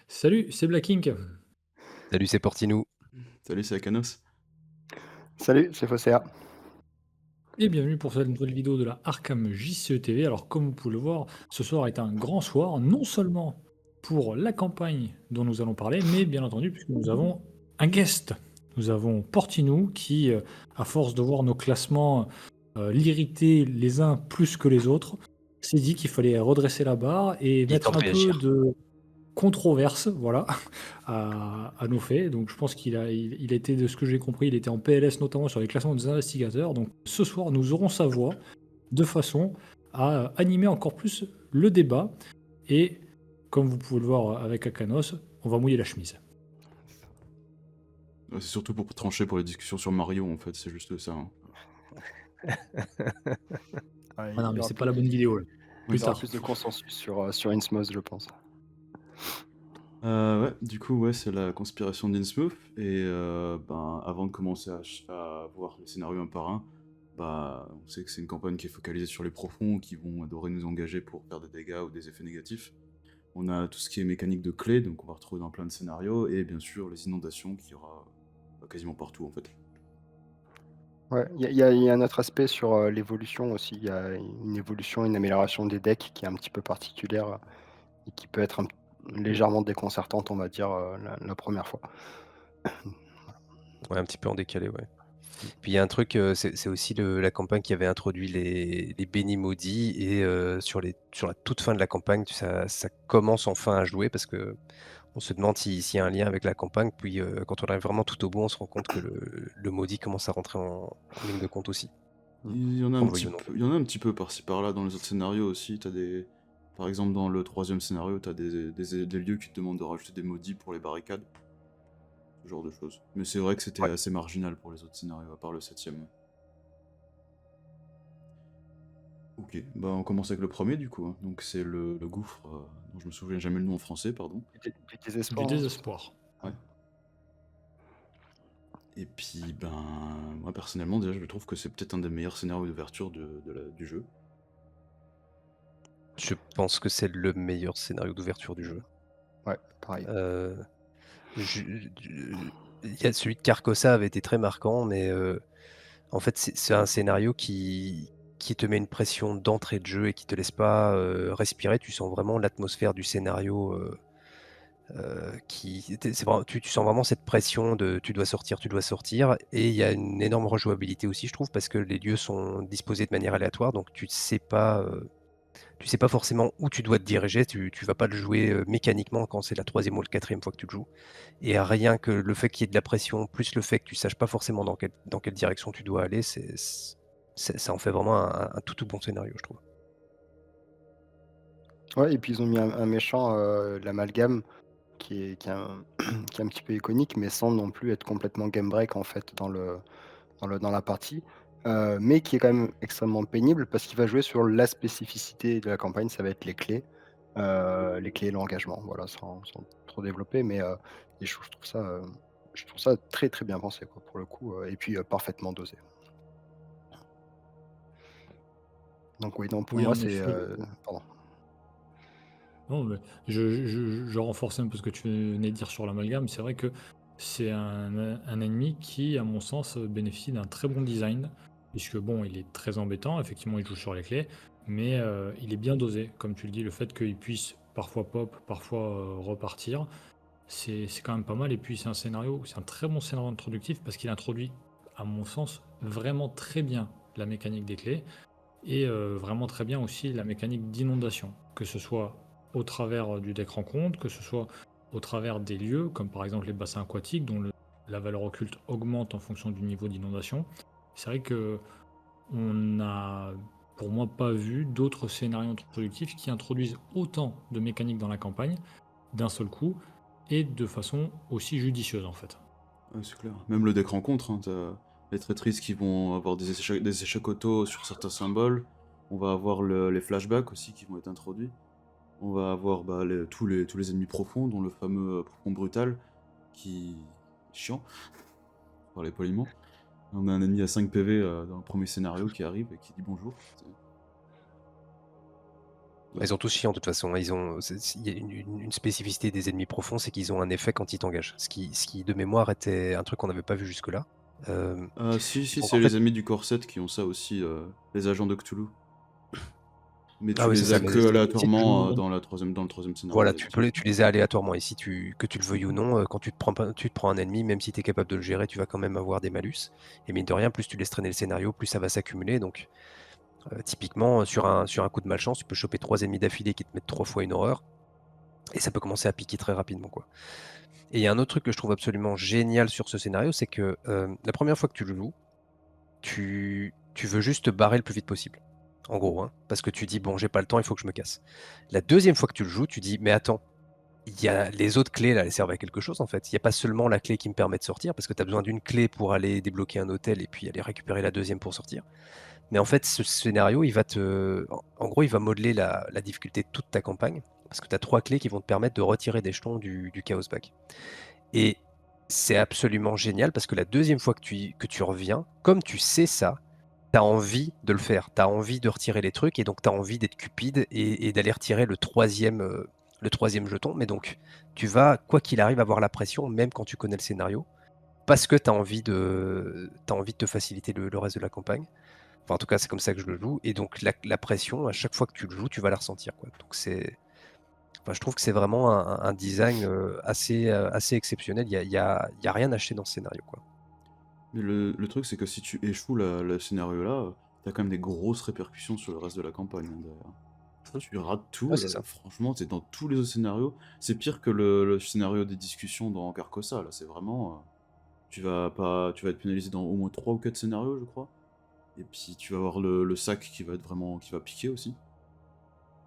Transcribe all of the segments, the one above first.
Salut, c'est Black Ink Salut, c'est Portinou. Salut, c'est Akanos. Salut, c'est Fosséa. et bienvenue pour cette nouvelle vidéo de la Arkham JCE TV. Alors comme vous pouvez le voir, ce soir est un grand soir, non seulement pour la campagne dont nous allons parler, mais bien entendu puisque nous avons un guest. Nous avons Portinou qui, à force de voir nos classements l'irriter les uns plus que les autres, s'est dit qu'il fallait redresser la barre et Il est temps mettre de un peu réagir. de controverse, voilà, à nos faits. Donc je pense il était, de ce que j'ai compris, il était en PLS notamment sur les classements des investigateurs. Donc ce soir, nous aurons sa voix de façon à animer encore plus le débat. Et comme vous pouvez le voir avec Akanos, on va mouiller la chemise. C'est surtout pour trancher pour les discussions sur Mario, en fait, c'est juste ça. Hein. Ah, Ah non, il y mais aura c'est pas plus, la bonne vidéo, là. il Plus y aura tard. plus de consensus sur Innsmouth, je pense. Ouais, du coup, ouais, c'est la conspiration d'Innsmouth. Et avant de commencer à voir les scénarios un par un, on sait que c'est une campagne qui est focalisée sur les profonds qui vont adorer nous engager pour faire des dégâts ou des effets négatifs. On a tout ce qui est mécanique de clés, donc on va retrouver dans plein de scénarios, et bien sûr les inondations qu'il y aura quasiment partout en fait. Ouais, il y a un autre aspect sur l'évolution aussi. Il y a une évolution, une amélioration des decks qui est un petit peu particulière et qui peut être légèrement déconcertante, on va dire, la première fois. Ouais, un petit peu en décalé, ouais. Puis il y a un truc, c'est aussi la campagne qui avait introduit les bénis maudits et sur la toute fin de la campagne, ça commence enfin à jouer parce que on se demande s'il y a un lien avec la campagne. Puis quand on arrive vraiment tout au bout, on se rend compte que le maudit commence à rentrer en ligne de compte aussi. Il y en a Qu'on un le veuille petit ou non. peu, il y en a un petit peu par-ci par-là dans les autres scénarios aussi. Par exemple, dans le troisième scénario, t'as des lieux qui te demandent de rajouter des maudits pour les barricades, ce genre de choses. Mais c'est vrai que c'était Ouais. assez marginal pour les autres scénarios, à part le septième. Ok, on commence avec le premier du coup. Hein. Donc c'est le gouffre, dont je me souviens jamais le nom en français, pardon. Du Du désespoir, hein, c'est ça. désespoir. Ouais. Et puis, moi personnellement, déjà, je trouve que c'est peut-être un des meilleurs scénarios d'ouverture du jeu. Je pense que c'est le meilleur scénario d'ouverture du jeu. Ouais, pareil. Il y a celui de Carcosa avait été très marquant, mais en fait, c'est un scénario qui te met une pression d'entrée de jeu et qui te laisse pas respirer. Tu sens vraiment l'atmosphère du scénario. Tu sens vraiment cette pression de tu dois sortir, tu dois sortir. Et il y a une énorme rejouabilité aussi, je trouve, parce que les lieux sont disposés de manière aléatoire, donc tu sais pas forcément où tu dois te diriger, tu vas pas le jouer mécaniquement quand c'est la troisième ou la quatrième fois que tu le joues. Et rien que le fait qu'il y ait de la pression, plus le fait que tu saches pas forcément dans quelle direction tu dois aller, ça en fait vraiment un tout bon scénario, je trouve. Ouais, et puis ils ont mis un méchant, l'amalgame, qui est qui est un petit peu iconique, mais sans non plus être complètement game break en fait dans la partie, mais qui est quand même extrêmement pénible parce qu'il va jouer sur la spécificité de la campagne, ça va être les clés et l'engagement, voilà, sans trop développer, mais et je trouve ça très, très bien pensé quoi, pour le coup, et puis, parfaitement dosé. Donc oui, non, pour Oui, moi en c'est, effet. pardon. Non, mais je renforce un peu ce que tu venais de dire sur l'amalgame. C'est vrai que c'est un ennemi qui, à mon sens, bénéficie d'un très bon design, puisque bon, il est très embêtant, effectivement, il joue sur les clés, mais il est bien dosé. Comme tu le dis, le fait qu'il puisse parfois pop, parfois repartir, c'est quand même pas mal. Et puis c'est un très bon scénario introductif, parce qu'il introduit, à mon sens, vraiment très bien la mécanique des clés et vraiment très bien aussi la mécanique d'inondation, que ce soit au travers du deck rencontre, que ce soit au travers des lieux, comme par exemple les bassins aquatiques, dont la valeur occulte augmente en fonction du niveau d'inondation. C'est vrai que on n'a, pour moi, pas vu d'autres scénarios introductifs qui introduisent autant de mécaniques dans la campagne d'un seul coup et de façon aussi judicieuse en fait. Ouais, c'est clair. Même le deck rencontre, hein, t'as les traîtrises qui vont avoir des échecs auto sur certains symboles. On va avoir les flashbacks aussi qui vont être introduits. On va avoir tous les ennemis profonds, dont le fameux profond brutal, qui est chiant, pour parler poliment. On a un ennemi à 5 PV dans le premier scénario qui arrive et qui dit bonjour. Ouais. Ils ont tous chiant de toute façon. Il y a une spécificité des ennemis profonds, c'est qu'ils ont un effet quand ils t'engagent. Ce qui de mémoire était un truc qu'on n'avait pas vu jusque-là. Euh, Si, et si, donc en c'est fait, les amis du Corset qui ont ça aussi, les agents de Cthulhu. Mais ah tu oui, c'est les as ça. Mais que si tu aléatoirement joues, dans dans le troisième scénario, voilà, d'habitude. tu les as aléatoirement. Et si que tu le veuilles ou non, quand tu te prends un ennemi, même si tu es capable de le gérer, tu vas quand même avoir des malus. Et mine de rien, plus tu laisses traîner le scénario, plus ça va s'accumuler. Donc typiquement, sur un coup de malchance, tu peux choper 3 ennemis d'affilée qui te mettent 3 fois une horreur. Et ça peut commencer à piquer très rapidement, quoi. Et il y a un autre truc que je trouve absolument génial sur ce scénario, c'est que la première fois que tu le joues, tu veux juste te barrer le plus vite possible. En gros, hein, parce que tu dis, bon, j'ai pas le temps, il faut que je me casse. La deuxième fois que tu le joues, tu dis, mais attends, il y a les autres clés, là, elles servent à quelque chose, en fait. Il n'y a pas seulement la clé qui me permet de sortir, parce que tu as besoin d'une clé pour aller débloquer un hôtel et puis aller récupérer la deuxième pour sortir. Mais en fait, ce scénario, en gros, il va modeler la difficulté de toute ta campagne, parce que tu as 3 clés qui vont te permettre de retirer des jetons du Chaos Back. Et c'est absolument génial parce que la deuxième fois que tu reviens, comme tu sais ça, tu as envie de le faire. Tu as envie de retirer les trucs et donc tu as envie d'être cupide et d'aller retirer le troisième jeton. Mais donc, tu vas, quoi qu'il arrive, avoir la pression, même quand tu connais le scénario, parce que tu as envie de te faciliter le reste de la campagne. Enfin, en tout cas, c'est comme ça que je le joue. Et donc, la pression, à chaque fois que tu le joues, tu vas la ressentir, quoi. Donc, enfin, je trouve que c'est vraiment un design assez exceptionnel. Il y a rien acheté dans ce scénario, quoi. Mais le truc, c'est que si tu échoues le scénario-là, t'as quand même des grosses répercussions sur le reste de la campagne, hein, derrière. Si tu rates Ouais, tout, c'est ça. franchement, t'es dans tous les autres scénarios. C'est pire que le scénario des discussions dans Carcosa, là. C'est vraiment. Tu vas être pénalisé dans au moins 3 ou 4 scénarios, je crois. Et puis tu vas avoir le sac qui va piquer aussi.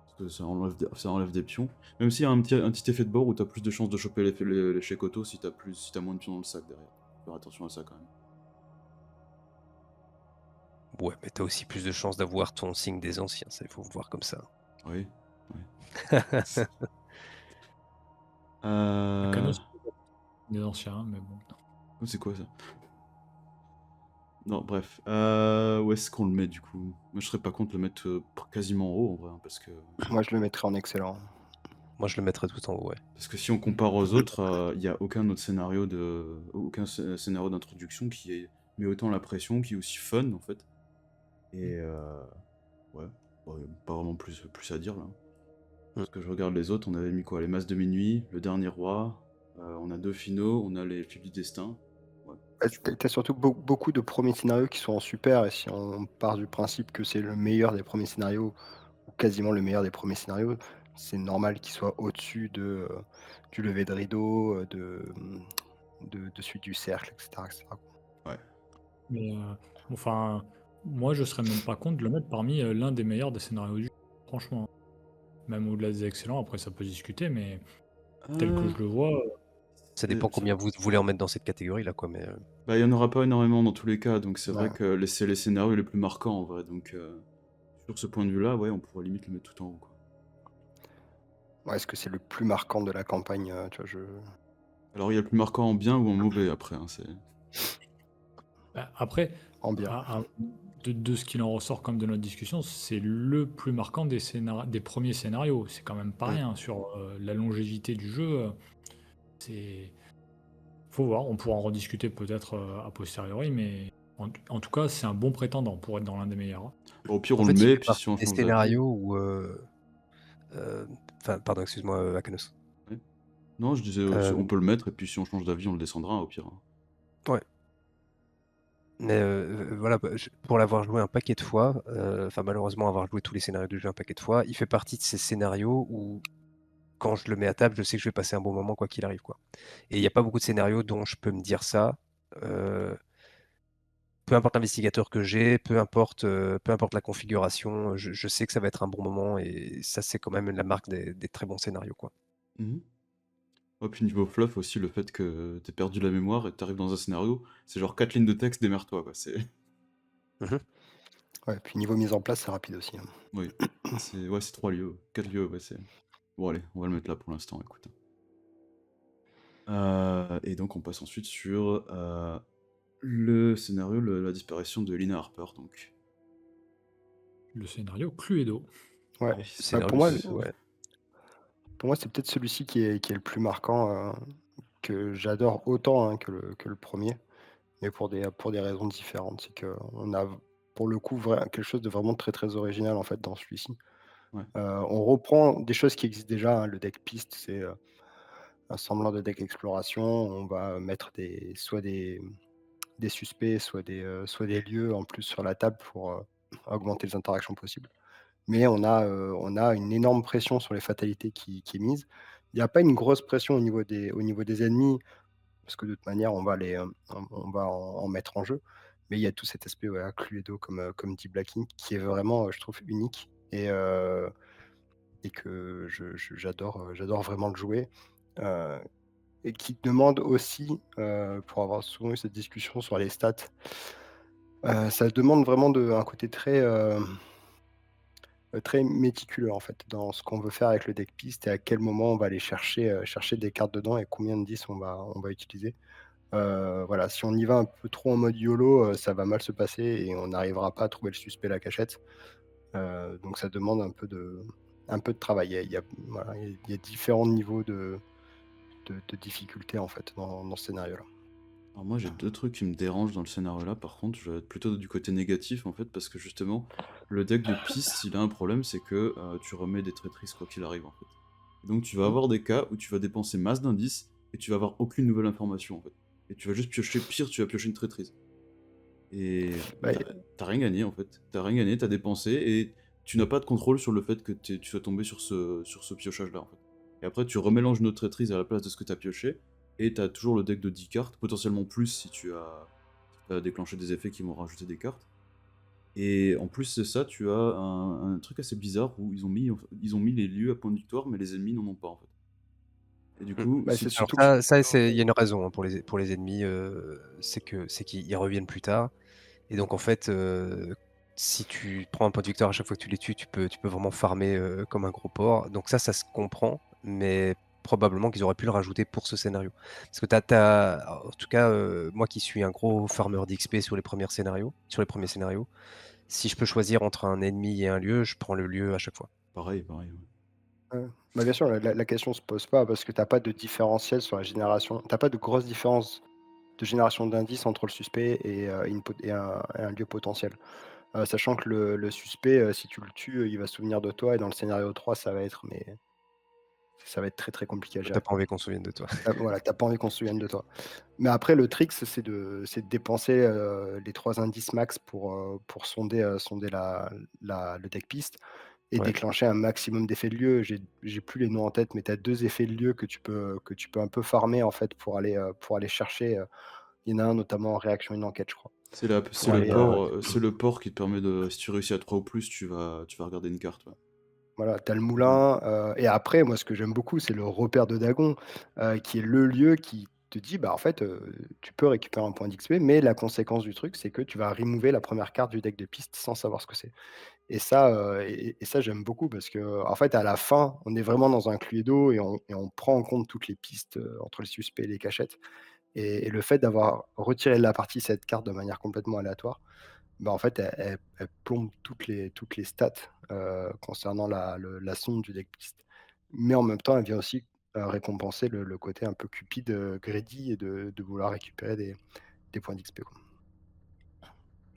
Parce que ça enlève des pions. Même s'il y a un petit effet de bord où t'as plus de chances de choper les chèques auto si t'as moins de pions dans le sac derrière. Faut faire attention à ça quand même. Ouais, mais t'as aussi plus de chances d'avoir ton signe des anciens, ça, il faut voir comme ça. Oui. Oui. Le Euh... canon, c'est des anciens, hein, mais bon. C'est quoi ça? Non, bref. Où est-ce qu'on le met du coup? Moi je serais pas contre le mettre quasiment en haut en vrai, hein, parce que Moi, je le mettrais en excellent. Moi, je le mettrais tout en haut, ouais. si on compare aux autres, il n'y a aucun autre scénario d'introduction met autant la pression, qui est aussi fun en fait. Et ouais, bon, y a pas vraiment plus à dire là. Parce que je regarde les autres, on avait mis quoi? Les Masses de Minuit, le Dernier Roi, on a deux finaux, on a les Fils du Destin. Ouais, Tu as surtout beaucoup de premiers scénarios qui sont en super, et si on part du principe que c'est le meilleur des premiers scénarios, ou quasiment le meilleur des premiers scénarios, c'est normal qu'il soit au-dessus du lever de rideau, de celui du cercle, et cetera, et cetera. ouais. Mais enfin, moi, je serais même pas contre de le mettre parmi l'un des meilleurs des scénarios du jeu, franchement. Même au-delà des excellents, après ça peut se discuter, mais tel que Euh, je le vois, Ça dépend c'est- combien vous voulez en mettre dans cette catégorie-là, quoi. Mais Bah, il y en aura pas énormément dans tous les cas, donc c'est vrai Ouais. que c'est les scénarios les plus marquants en vrai. Donc sur ce point de vue-là, ouais, on pourrait limite le mettre tout en haut, quoi. Ouais, est-ce que c'est le plus marquant de la campagne, tu vois, Alors il y a le plus marquant en bien ou en mauvais après, hein, c'est. bah, après, en bien. de ce qu'il en ressort comme de notre discussion, c'est le plus marquant des premiers scénarios. C'est quand même pas Mm. rien sur la longévité du jeu. C'est faut voir, on pourra en rediscuter peut-être a posteriori, mais en tout cas, c'est un bon prétendant pour être dans l'un des meilleurs, hein. Bon, au pire, En on le fait, il met, fait puis si partie on des change d'avis. scénarios où. Enfin, pardon, excuse-moi, Akanos. Ouais. Non, je disais, Euh, on peut le mettre, et puis si on change d'avis, on le descendra au pire, hein. ouais. Mais voilà, bah, pour l'avoir joué un paquet de fois, enfin malheureusement avoir joué tous les scénarios du jeu un paquet de fois, il fait partie de ces scénarios où quand je le mets à table, je sais que je vais passer un bon moment quoi qu'il arrive, quoi. Et il n'y a pas beaucoup de scénarios dont je peux me dire ça. euh, Peu importe l'investigateur que j'ai, peu importe la configuration, je sais que ça va être un bon moment et ça c'est quand même la marque des très bons scénarios, quoi. Mhm. Oh, puis niveau fluff aussi, le fait que t'aies perdu la mémoire et que t'arrives dans un scénario, c'est genre 4 lignes de texte, démerde-toi, quoi. C'est. Mhm. Ouais, puis niveau mise en place, c'est rapide aussi, hein. Oui. C'est 3 lieux, 4 lieux, ouais, c'est. Bon, allez, on va le mettre là pour l'instant, écoute. Et donc, on passe ensuite sur le scénario, la disparition de Lina Harper, donc. Le scénario Cluedo. Ouais. Et Bah, Scénario, ouais. pour moi, c'est peut-être celui-ci qui est le plus marquant, que j'adore autant, hein, que le premier, mais pour des raisons différentes. C'est qu'on a pour le coup quelque chose de vraiment très, très original, en fait, dans celui-ci. ouais. On reprend des choses qui existent déjà, hein. Le deck piste, c'est, un semblant de deck exploration. On va mettre des suspects, soit des lieux en plus sur la table pour, augmenter les interactions possibles. Mais on a une énorme pression sur les fatalités qui est mise. Il y a pas une grosse pression au niveau des ennemis, parce que de toute manière, on va en mettre en jeu. Mais il y a tout cet aspect, ouais, à Cluedo comme dit Black Ink, qui est vraiment, je trouve unique et que j'adore vraiment le jouer, heu et qui demande aussi, pour avoir souvent eu cette discussion sur les stats, ça demande vraiment un côté très méticuleux, en fait, dans ce qu'on veut faire avec le deck piste et à quel moment on va aller chercher des cartes dedans et combien de 10 on va utiliser. Voilà, si on y va un peu trop en mode YOLO, ça va mal se passer et on n'arrivera pas à trouver le suspect, la cachette. Donc ça demande un peu de travail. Il y a voilà, il y a différents niveaux de difficulté, en fait, dans ce scénario-là. Alors moi j'ai deux trucs qui me dérangent dans le scénario là, par contre je vais être plutôt du côté négatif en fait, parce que justement le deck de piste il a un problème, c'est que tu remets des traîtrises quoi qu'il arrive en fait. Donc tu vas Mmh. avoir des cas où tu vas dépenser masse d'indices et tu vas avoir aucune nouvelle information en fait. Et tu vas juste piocher, pire tu vas piocher une traîtrise. Et Bah, t'as rien gagné en fait. T'as rien gagné, t'as dépensé et tu n'as pas de contrôle sur le fait que tu sois tombé sur ce piochage là en fait. Et après tu remélanges une autre traîtrise à la place de ce que t'as pioché et t'as toujours le deck de 10 cartes, potentiellement plus si tu as déclenché des effets qui vont rajouter des cartes. Et en plus de ça, tu as un truc assez bizarre où ils ont mis les lieux à point de victoire, mais les ennemis n'en ont pas en fait. Et du Mmh. coup, bah, si c'est tu Alors surtout que ça, c'est il y a une raison, hein, pour les ennemis, c'est qu'ils reviennent plus tard et donc en fait, si tu prends un point de victoire à chaque fois que tu les tues, tu peux vraiment farmer, comme un gros porc. Donc ça se comprend, mais probablement qu'ils auraient pu le rajouter pour ce scénario. Parce que en tout cas, moi qui suis un gros farmeur d'XP sur les premiers scénarios, si je peux choisir entre un ennemi et un lieu, je prends le lieu à chaque fois. pareil, pareil. Ouais. bah, bien sûr, la question se pose pas parce que tu as pas de différentiel sur la génération. Tu as pas de grosse différence de génération d'indices entre le suspect et un lieu potentiel. Sachant que le suspect, si tu le tues, il va se souvenir de toi et dans le scénario 3 ça va être très, très compliqué à Toi, tu gérer. pas envie qu'on se souvienne de toi. Voilà, tu pas envie qu'on se souvienne de toi. Mais après le trick, c'est de dépenser, les 3 indices max pour sonder le deck piste et Ouais. déclencher un maximum d'effets de lieu. J'ai plus les noms en tête, mais tu as 2 effets de lieu que tu peux un peu farmer, en fait, pour aller chercher, il y en a un notamment en réaction à une enquête, je crois. C'est Pour le aller, port, c'est le port qui te permet de, si tu réussis à 3 ou plus, tu vas regarder une carte. Ouais. voilà, tu as le Mhm. moulin, et après moi ce que j'aime beaucoup, c'est le repère de Dagon, qui est le lieu qui te dit: «Bah, en fait, tu peux récupérer un point d'XP, mais la conséquence du truc, c'est que tu vas remover la première carte du deck de piste sans savoir ce que c'est». Et ça, ça j'aime beaucoup parce qu'en fait, à la fin, on est vraiment dans un Cluedo et on prend en compte toutes les pistes, entre les suspects et les cachettes et le fait d'avoir retiré de la partie cette carte de manière complètement aléatoire, bah, en fait, elle plombe toutes les stats, concernant la sonde du deck piste. Mais en même temps, elle vient aussi, récompenser le côté un peu cupide, greedy et de vouloir récupérer des points d'XP, quoi.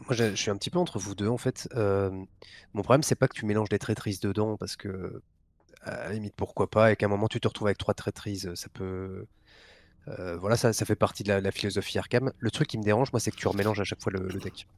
Moi, je suis un petit peu entre vous 2 en fait. Mon problème, c'est pas que tu mélanges des traîtrises dedans parce que, à la limite, pourquoi pas et qu'à un moment tu te retrouves avec 3 traîtrises, ça peut, voilà, ça fait partie de la philosophie Arkham. Le truc qui me dérange, moi, c'est que tu remélanges à chaque fois le deck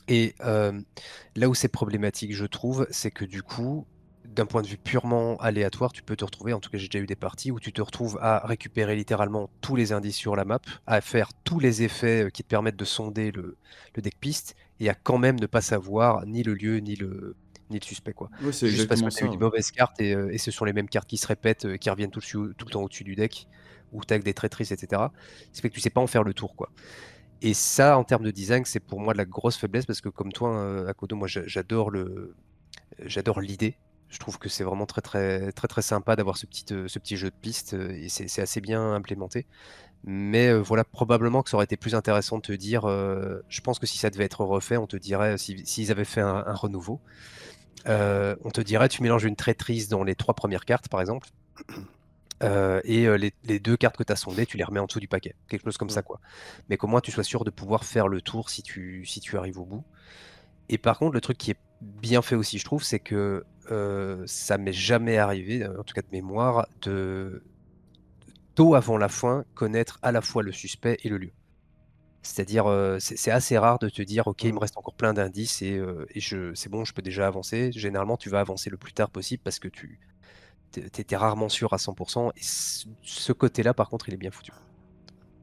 et là où c'est problématique, je trouve, c'est que du coup, d'un point de vue purement aléatoire, tu peux te retrouver en tout cas, j'ai déjà eu des parties où tu te retrouves à récupérer littéralement tous les indices sur la map, à faire tous les effets, qui te permettent de sonder le deck piste et à quand même ne pas savoir ni le lieu, ni le suspect, quoi. Ouais, c'est Juste parce que exactement tu as eu ça. des Ouais. mauvaises cartes et ce sont les mêmes cartes qui se répètent, qui reviennent tout le temps au-dessus du deck, ou tu as des traîtrises et cetera. Ce qui fait que tu sais pas en faire le tour, quoi. Et ça, en termes de design, c'est pour moi de la grosse faiblesse parce que comme toi, Akodo, moi j'adore l'idée. Je trouve que c'est vraiment très sympa d'avoir ce petit jeu de piste, et c'est assez bien implémenté. Mais voilà, probablement que ça aurait été plus intéressant de te dire, je pense que si ça devait être refait, on te dirait s'ils avaient fait un renouveau, On te dirait, tu mélanges une traîtrise dans les 3 premières cartes, par exemple, et les 2 cartes que tu as sondées, tu les remets en dessous du paquet. Quelque chose comme ça, Ouais. quoi. Mais qu'au moins, tu sois sûr de pouvoir faire le tour si tu arrives au bout. Et par contre, le truc qui est bien fait aussi, je trouve, c'est que ça m'est jamais arrivé, en tout cas de mémoire, de tôt avant la fin, connaître à la fois le suspect et le lieu. C'est-à-dire, c'est assez rare de te dire: «OK, il me Mmh. reste encore plein d'indices et c'est bon, je peux déjà avancer». Généralement, tu vas avancer le plus tard possible parce que tu es rarement sûr à 100 et ce côté-là, par contre, il est bien foutu.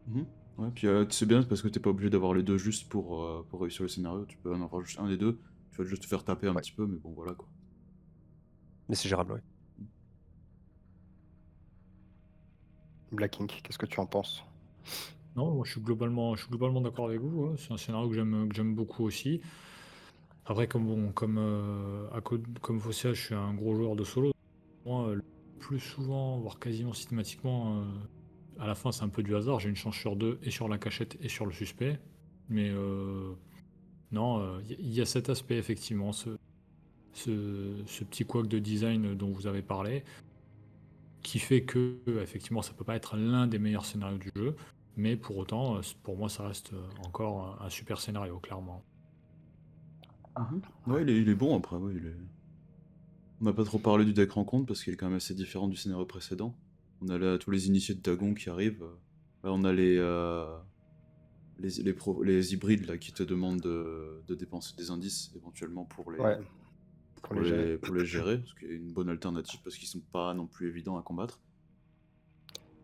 Mhm. Ouais, puis c'est bien parce que t'es pas obligé d'avoir les deux juste pour réussir le scénario. Tu peux en avoir juste un des deux. Tu vas juste te faire taper un Ouais, petit peu, mais bon, voilà quoi. mais c'est gérable, ouais. Black Ink, qu'est-ce que tu en penses? Non, moi je suis globalement d'accord avec vous, ouais. C'est un scénario que j'aime beaucoup aussi. Après comme bon, comme Fossia, je suis un gros joueur de solo. Moi, le plus souvent, voire quasiment systématiquement, à la fin, c'est un peu du hasard. J'ai une chance sur 2 et sur la cachette et sur le suspect. Mais non, il y a cet aspect effectivement, ce petit couac de design dont vous avez parlé, qui fait que, effectivement, ça peut pas être l'un des meilleurs scénarios du jeu, mais pour autant, pour moi, ça reste, encore un super scénario, clairement. Mhm. Ouais. Ouais, il est bon après, ouais, On n'a pas trop parlé du deck rencontre parce qu'il est quand même assez différent du scénario précédent. On a là tous les initiés de Dagon qui arrivent. Là, on a les hybrides là, qui te demandent de dépenser des indices éventuellement Ouais, pour les gérer. pour les gérer, ce qui est une bonne alternative parce qu'ils sont pas non plus évidents à combattre.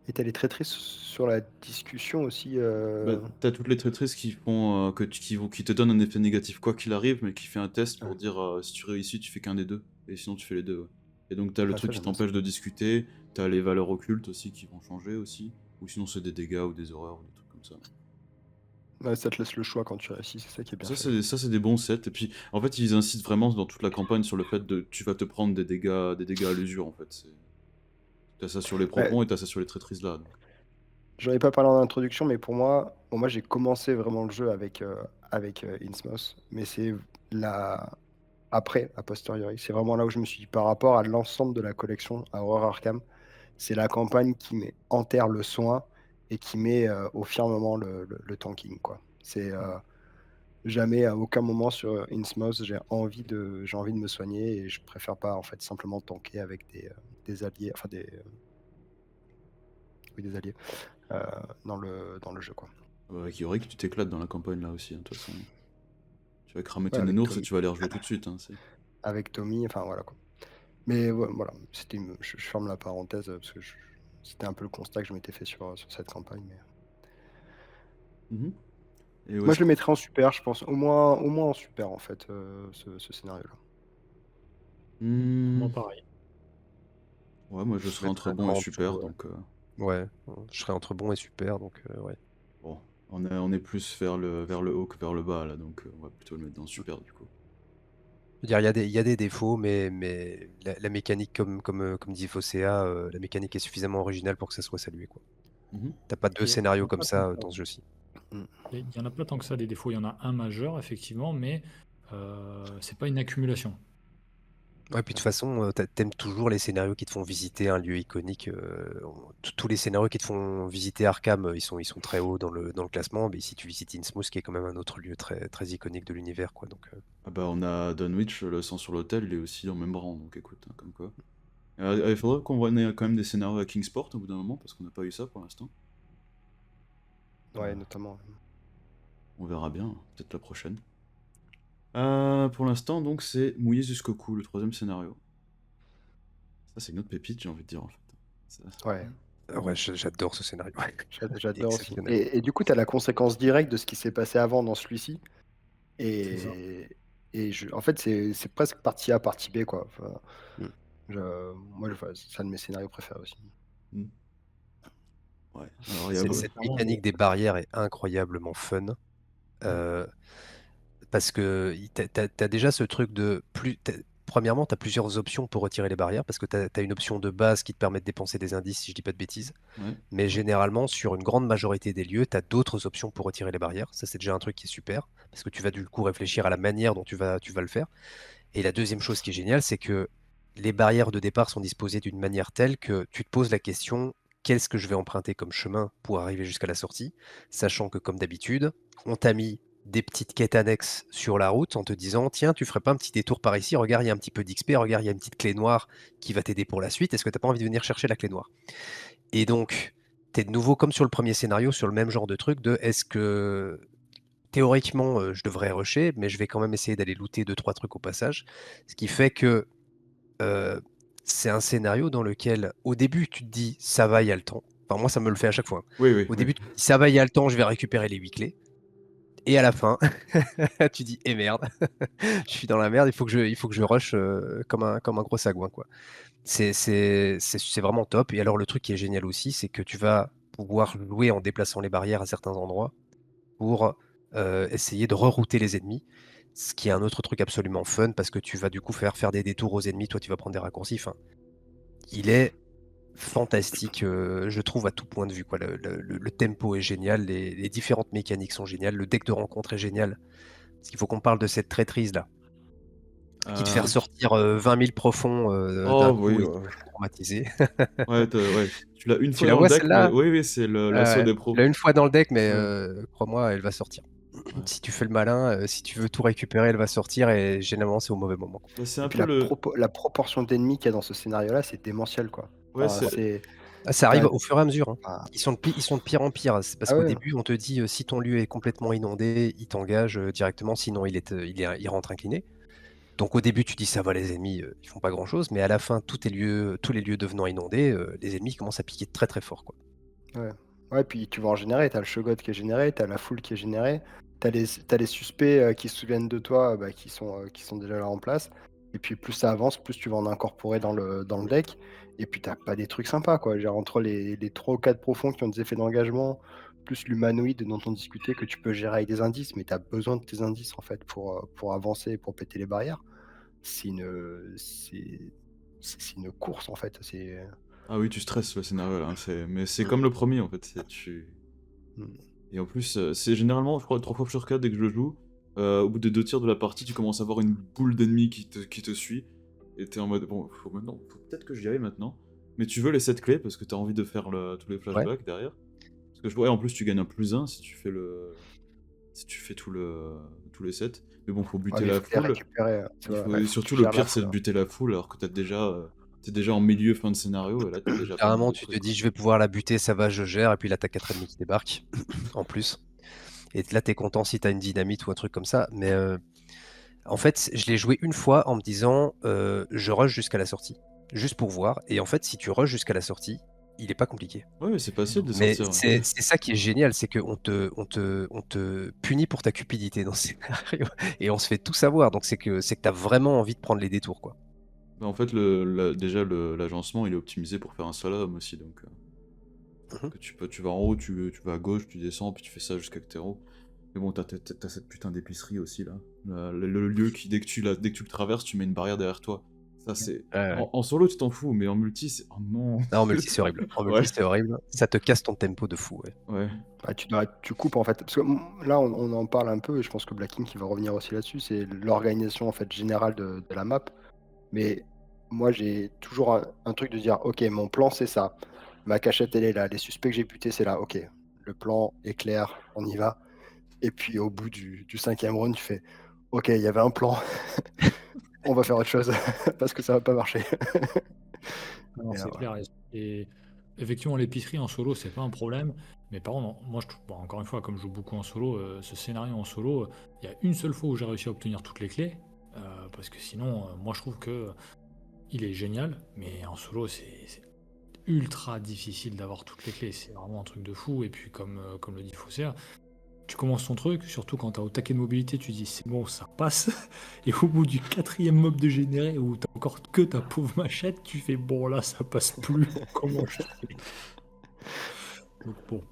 Et tu as les traîtrises sur la discussion aussi, Bah, t'as toutes les traîtrises qui font qui te donnent un effet négatif quoi qu'il arrive, mais qui fait un test ouais. pour dire si tu réussis, tu fais qu'un des deux, et sinon tu fais les deux. Ouais. Et donc t'as le Ah ça truc qui j'aime bien ça. t'empêche de discuter, t'as les valeurs occultes aussi qui vont changer aussi, ou sinon c'est des dégâts ou des horreurs ou des trucs comme ça. Ouais, ça te laisse le choix quand tu réussis, c'est ça qui est bien fait. Ça c'est des bons sets, et puis en fait ils incitent vraiment dans toute la campagne sur le fait de tu vas te prendre des dégâts à l'usure en fait. T'as ça sur les Ouais, profons et t'as ça sur les traîtrises là. Donc. j'en ai pas parlé en introduction, mais pour moi, bon moi j'ai commencé vraiment le jeu avec Innsmouth, mais c'est la après, a posteriori, c'est vraiment là où je me suis dit par rapport à l'ensemble de la collection à Horror Arkham, c'est la campagne qui met enterre le soin et qui met, au firmament le tanking quoi. C'est, jamais à aucun moment sur, Innsmouth j'ai envie de me soigner et je préfère pas en fait simplement tanker avec des alliés, enfin oui des alliés, heu, dans le jeu quoi. Avec Yorick, tu t'éclates dans la campagne là aussi, hein, de toute façon. Tu vas cramer Ouais tes avec Nénours et Tommy tu vas les rejouer tout de suite. Hein, avec Tommy, enfin voilà quoi. Mais ouais, voilà, je ferme la parenthèse, parce que c'était un peu le constat que je m'étais fait sur cette campagne, mais Mhm. Et ouais, moi je le mettrais en super, je pense, au moins en super en fait, ce scénario-là. Hmm, Moi, pareil. ouais, moi je Je serais entre mettrais bon et en super, dessous, donc ouais, je serais entre bon et super, donc ouais. bon, on est plus vers le haut que vers le bas là, donc on va plutôt le mettre dans super du coup. Je veux dire, il y a des défauts, mais la mécanique, comme dit Fosséa, la mécanique est suffisamment originale pour que ça soit salué, quoi. Mhm. T'as pas 2 Il y en scénarios a comme pas tant que ça ça. dans ce jeu-ci. Mmh. Il y en a pas tant que ça des défauts. Il y en a un majeur, effectivement, mais c'est pas une accumulation. Ouais, puis de toute façon, tu toujours les scénarios qui te font visiter un lieu iconique. Tous les scénarios qui te font visiter Arkham, ils sont très hauts dans le classement. Mais ici, tu visites Innsmouth, qui est quand même un autre lieu très, très iconique de l'univers, quoi. Donc, Ah bah on a Dunwich, le sang sur l'hôtel, il est aussi dans le même rang, donc écoute, hein, comme quoi. Il faudrait qu'on ait quand même des scénarios à Kingsport au bout d'un moment, parce qu'on n'a pas eu ça pour l'instant. Ouais, Euh, notamment. on verra bien, peut-être la prochaine. Pour l'instant, donc, c'est Mouillé jusqu'au cou, le troisième scénario. Ça, c'est une autre pépite, j'ai envie de dire, en fait. Ça, Ouais, ouais, j'adore ce scénario. j'adore aussi Exceptionnel. et du coup, tu as la conséquence directe de ce qui s'est passé avant dans celui-ci C'est ça. et en fait, c'est presque partie A, partie B, quoi. Enfin, Mm. moi, enfin, c'est un de mes scénarios préférés aussi. hmm, ouais. Alors, il y a... Non, mais Cette clairement, mécanique des barrières est incroyablement fun. ouais. Euh, Parce que t'as déjà ce truc de premièrement, tu as plusieurs options pour retirer les barrières, parce que tu as une option de base qui te permet de dépenser des indices, si je dis pas de bêtises. Ouais. Mais généralement, sur une grande majorité des lieux, tu as d'autres options pour retirer les barrières. Ça, c'est déjà un truc qui est super, parce que tu vas du coup réfléchir à la manière dont tu vas le faire. Et la deuxième chose qui est géniale, c'est que les barrières de départ sont disposées d'une manière telle que tu te poses la question, qu'est-ce que je vais emprunter comme chemin pour arriver jusqu'à la sortie, sachant que comme d'habitude, on t'a mis des petites quêtes annexes sur la route en te disant, tiens, tu ferais pas un petit détour par ici, regarde, il y a un petit peu d'XP, regarde, il y a une petite clé noire qui va t'aider pour la suite, est-ce que t'as pas envie de venir chercher la clé noire? Et donc, tu es de nouveau comme sur le premier scénario, sur le même genre de truc de est-ce que théoriquement, je devrais rusher, mais je vais quand même essayer d'aller looter 2-3 trucs au passage. Ce qui fait que, heu, c'est un scénario dans lequel, au début, tu te dis: «Ça va, il y a le temps». Enfin, moi, ça me le fait à chaque fois, hein. Oui, oui, Au oui. début, tu te dis: «Ça va, il y a le temps, je vais récupérer les 8 clés» et à la fin, tu dis: «Eh merde, je suis dans la merde, il faut que je rush, comme un gros sagouin, quoi». C'est vraiment top et alors le truc qui est génial aussi, c'est que tu vas pouvoir jouer en déplaçant les barrières à certains endroits pour, essayer de rerouter les ennemis. Ce qui est un autre truc absolument fun parce que tu vas du coup faire des détours aux ennemis, toi tu vas prendre des raccourcis, enfin, il est fantastique, je trouve à tout point de vue, quoi. Le tempo est génial, les différentes mécaniques sont géniales, le deck de rencontre est génial. Parce qu'il faut qu'on parle de cette traîtrise là, qui te fait Euh, ressortir, 20 000 profonds, d'un Oh coup oui, et qui te fait traumatiser. ouais, ouais, tu l'as une Tu fois la dans le vois deck, mais celle-là? oui, oui, c'est l'assaut Ouais, des tu pros. l'as une fois dans le deck, mais Ouais, crois-moi, elle va sortir. ouais. Si tu fais le malin, si tu veux tout récupérer, elle va sortir et généralement, c'est au mauvais moment, quoi. Bah, c'est Et un puis peu le. la proportion d'ennemis qu'il y a dans ce scénario-là, c'est démentiel, quoi. Ouais, Enfin, c'est. c'est Ah, ça tu arrive au fur et à mesure, hein. ah Ils sont de pire en pire. C'est parce ah qu'au ouais, début, on te dit, si ton lieu est complètement inondé, il t'engage, directement, sinon il rentre incliné. Donc au début, tu dis: «Ça va, les ennemis, ils font pas grand-chose», mais à la fin, tous les lieux devenant inondés, les ennemis commencent à piquer très, très fort, quoi. ouais. Ouais, puis tu vas en générer, tu as le Shogot qui est généré, tu as la foule qui est générée, tu as les suspects, qui se souviennent de toi, bah, qui sont déjà là en place et puis plus ça avance, plus tu vas en incorporer dans le deck et puis tu as pas des trucs sympas, quoi. Genre entre les 3 ou 4 profonds qui ont des effets d'engagement, plus l'humanoïde dont on discutait que tu peux gérer avec des indices, mais tu as besoin de tes indices, en fait, pour avancer, pour péter les barrières. C'est une, c'est une course, en fait, Ah oui, tu stresses le scénario là, hein, mais c'est mmh, comme le premier en fait. mmh. Et en plus, c'est généralement, je crois, 3 fois sur 4 dès que je le joue, au bout des 2 tiers de la partie, tu commences à avoir une boule d'ennemis qui te suit. Et t'es en mode, bon, faut peut-être que j'y aille maintenant. Mais tu veux les 7 clés parce que t'as envie de faire tous les Ouais. flashbacks derrière. Parce que je vois, en plus, tu gagnes un +1 si tu fais tous les 7. Mais bon, faut Ouais, buter mais il la faut les foule. récupérer, tu vois? Ouais, Et faut que tu surtout, le gères la pire, c'est foule, de hein. buter la foule alors que t'es déjà en milieu fin de scénario et là, t'as déjà pas mal Carrément, de tu te trucs, dis: quoi. «Je vais pouvoir la buter, ça va, je gère» et puis là, tu as 4 ennemis qui débarquent, en plus et là, tu es content si tu as une dynamite ou un truc comme ça, mais en fait, je l'ai joué une fois en me disant, «Je rush jusqu'à la sortie», juste pour voir et en fait, si tu rush jusqu'à la sortie, il est pas compliqué. Ouais, c'est facile de Mais sortir, ouais. c'est ça qui est génial, c'est qu'on te punit pour ta cupidité dans ce scénario et on se fait tout savoir, donc c'est que tu as vraiment envie de prendre les détours, quoi. Bah, en fait, déjà, l'agencement, il est optimisé pour faire un slalom aussi, donc Mmh. que tu vas en haut, tu vas à gauche, tu descends, puis tu fais ça jusqu'à que t'es en haut. Mais bon, t'as cette putain d'épicerie aussi, là. Le lieu qui, dès que tu le traverses, tu mets une barrière derrière toi. Ça, c'est... Ouais, ouais. En solo, tu t'en fous, mais en multi, c'est... Oh non. Non, en multi, c'est horrible. En Ouais, multi, c'est horrible. Ça te casse ton tempo de fou, ouais. ouais. Bah, tu coupes, en fait, parce que, là, on en parle un peu et je pense que Black Ink, il va revenir aussi là-dessus, c'est l'organisation, en fait, générale de la map. Mais moi, j'ai toujours un truc de dire: «OK, mon plan, c'est ça. Ma cachette, elle est là. Les suspects que j'ai butés, c'est là. OK, le plan est clair, on y va» et puis au bout du 5e round, tu fais: «OK, il y avait un plan, on va faire autre chose parce que ça va pas marcher» Non, et là, c'est voilà. clair et effectivement, l'épicerie en solo, c'est pas un problème, mais par contre, moi, je trouve bon, encore une fois, comme je joue beaucoup en solo, ce scénario en solo, il y a une seule fois où j'ai réussi à obtenir toutes les clés, parce que sinon, moi, je trouve que il est génial, mais en solo, c'est ultra difficile d'avoir toutes les clés. C'est vraiment un truc de fou et puis comme le dit Faussaire, tu commences ton truc, surtout quand tu as au taquet de mobilité, tu dis: «C'est bon, ça passe» et au bout du 4e mob de généré où tu encore que ta pauvre machette, tu fais: «Bon là, ça passe plus, comment je fais?» Donc bon,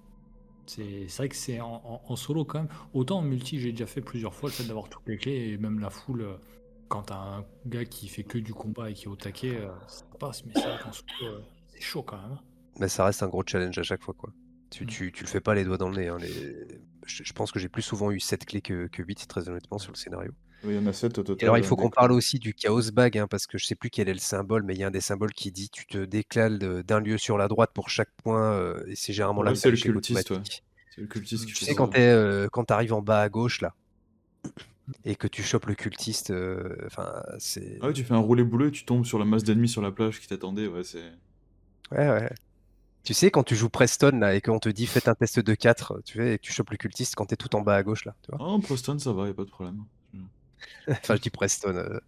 c'est vrai que c'est en solo quand même. Autant en multi, j'ai déjà fait plusieurs fois le fait d'avoir toutes les clés et même la foule, quand tu un gars qui fait que du combat et qui est au taquet, ça passe, mais c'est vrai qu'en solo, c'est chaud quand même, hein. Mais ça reste un gros challenge à chaque fois, quoi. Tu Mmh. tu tu le fais pas les doigts dans le nez, hein, je pense que j'ai plus souvent eu 7 clés que 8, très honnêtement, sur le scénario. Oui, il y en a 7 au Et alors, total il faut des qu'on parle clans. aussi du chaos bag, hein, parce que je sais plus quel est le symbole, mais il y a un des symboles qui dit: «Tu te décales d'un lieu sur la droite pour chaque point», et c'est généralement Ouais, là c'est tu le l'échec cultiste, ouais. automatique. C'est le cultiste qui Tu fait sais ça. quand tu arrives en bas à gauche là et que tu chopes le cultiste, enfin, Ah ouais, c'est tu fais un roulé boulet, tu tombes sur la masse d'ennemis sur la plage qui t'attendaient, ouais, c'est... ouais, ouais. Tu sais quand tu joues Preston là et qu'on te dit: «Faites un test de 4», tu sais et que tu chopes le cultiste quand tu es tout en bas à gauche là, tu vois? Ah, en Preston, ça va, y a pas de problème. Enfin, je dis Preston,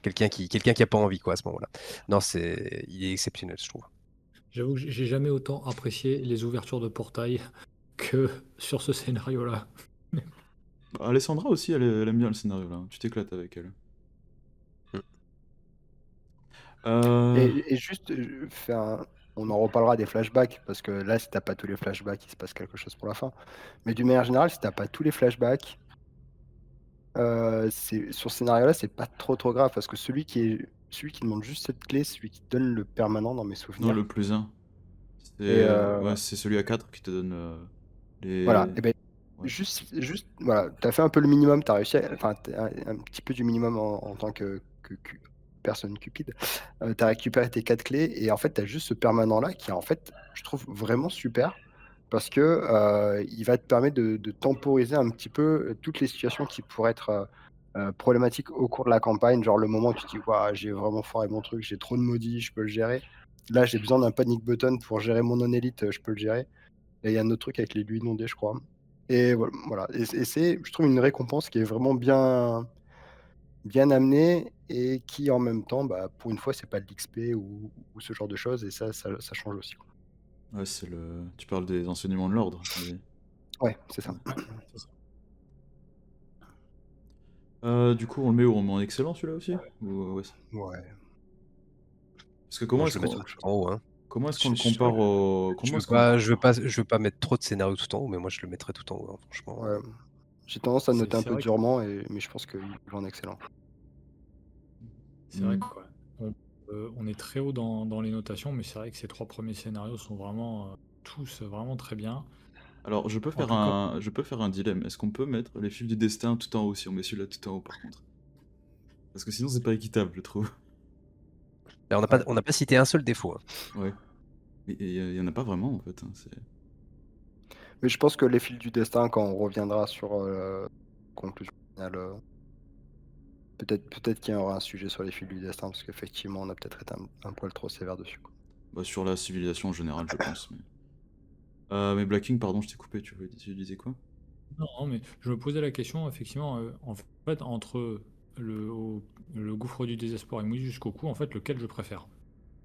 quelqu'un qui a pas envie quoi à ce moment-là. Non, il est exceptionnel, je trouve. J'avoue que j'ai jamais autant apprécié les ouvertures de portail que sur ce scénario-là. Alessandra aussi, elle aime bien le scénario, là. Tu t'éclates avec elle. Mmh. Euh... Et juste, on en reparlera des flashbacks, parce que là, si t'as pas tous les flashbacks, il se passe quelque chose pour la fin. Mais d'une manière générale, si t'as pas tous les flashbacks, sur ce scénario-là, c'est pas trop grave, parce que celui qui demande juste cette clé, c'est celui qui donne le permanent dans mes Non, souvenirs. le plus un. Et Ouais, c'est celui à 4 qui te donne voilà, les... et ben Ouais. juste voilà, t'as fait un peu le minimum, t'as réussi enfin, tu un petit peu du minimum en tant que personne cupide. Tu récupéré tes 4 clés et en fait, t'as juste ce permanent-là qui est en fait, je trouve vraiment super parce que, il va te permettre de temporiser un petit peu, toutes les situations qui pourraient être, problématiques au cours de la campagne. Genre le moment où tu te dis: «Waouh, j'ai vraiment foiré mon truc, j'ai trop de maudits, je peux le gérer. Là, j'ai besoin d'un panic button pour gérer mon non-élite, je peux le gérer». Et il y a un autre truc avec les lieux inondés, je crois. Et voilà, et c'est, je trouve, une récompense qui est vraiment bien amenée et qui, en même temps, bah, pour une fois, c'est pas de l'XP ou ce genre de choses, et ça change aussi, quoi. Ouais, c'est le... Tu parles des enseignements de l'ordre. Ouais, c'est ça. Ouais. Ouais, c'est ça. Du coup, on le met où? On le met en excellent, celui-là aussi? Ouais. Ouais. Parce que Moi, comment je est-ce le mets qu'on... tout en haut, hein. Comment est-ce qu'on Je le je compare au... je Comment veux est-ce qu'on le... pas je veux pas je veux pas mettre trop de scénarios tout en haut, mais moi, je le mettrais tout en haut, hein, franchement, Ouais. J'ai tendance à le C'est noter un c'est peu vrai que durement, mais je pense qu'il va en excellent. c'est vrai Hmm. que ouais, on est très haut dans les notations, mais c'est vrai que ces 3 premiers scénarios sont vraiment, tous vraiment très bien. Alors, En tout cas, je peux faire un dilemme. Est-ce qu'on peut mettre les fils du destin tout en haut si on met celui-là tout en haut, par contre? Parce que sinon, c'est pas équitable, je trouve. et Ouais. on n'a pas cité un seul défaut, hein. Ouais. Mais il y en a pas vraiment, en fait, hein, Mais je pense que les fils du destin, quand on reviendra sur, conclusion finale, peut-être qu'il y aura un sujet sur les fils du destin, parce qu'effectivement, on a peut-être été un poil trop sévère dessus, quoi. Bah, sur la civilisation en général, je pense. Mais Black King, pardon, je t'ai coupé, tu disais quoi? non, mais je me posais la question effectivement, en fait, entre le gouffre du désespoir et Mouille jusqu'au cou, en fait, lequel je préfère?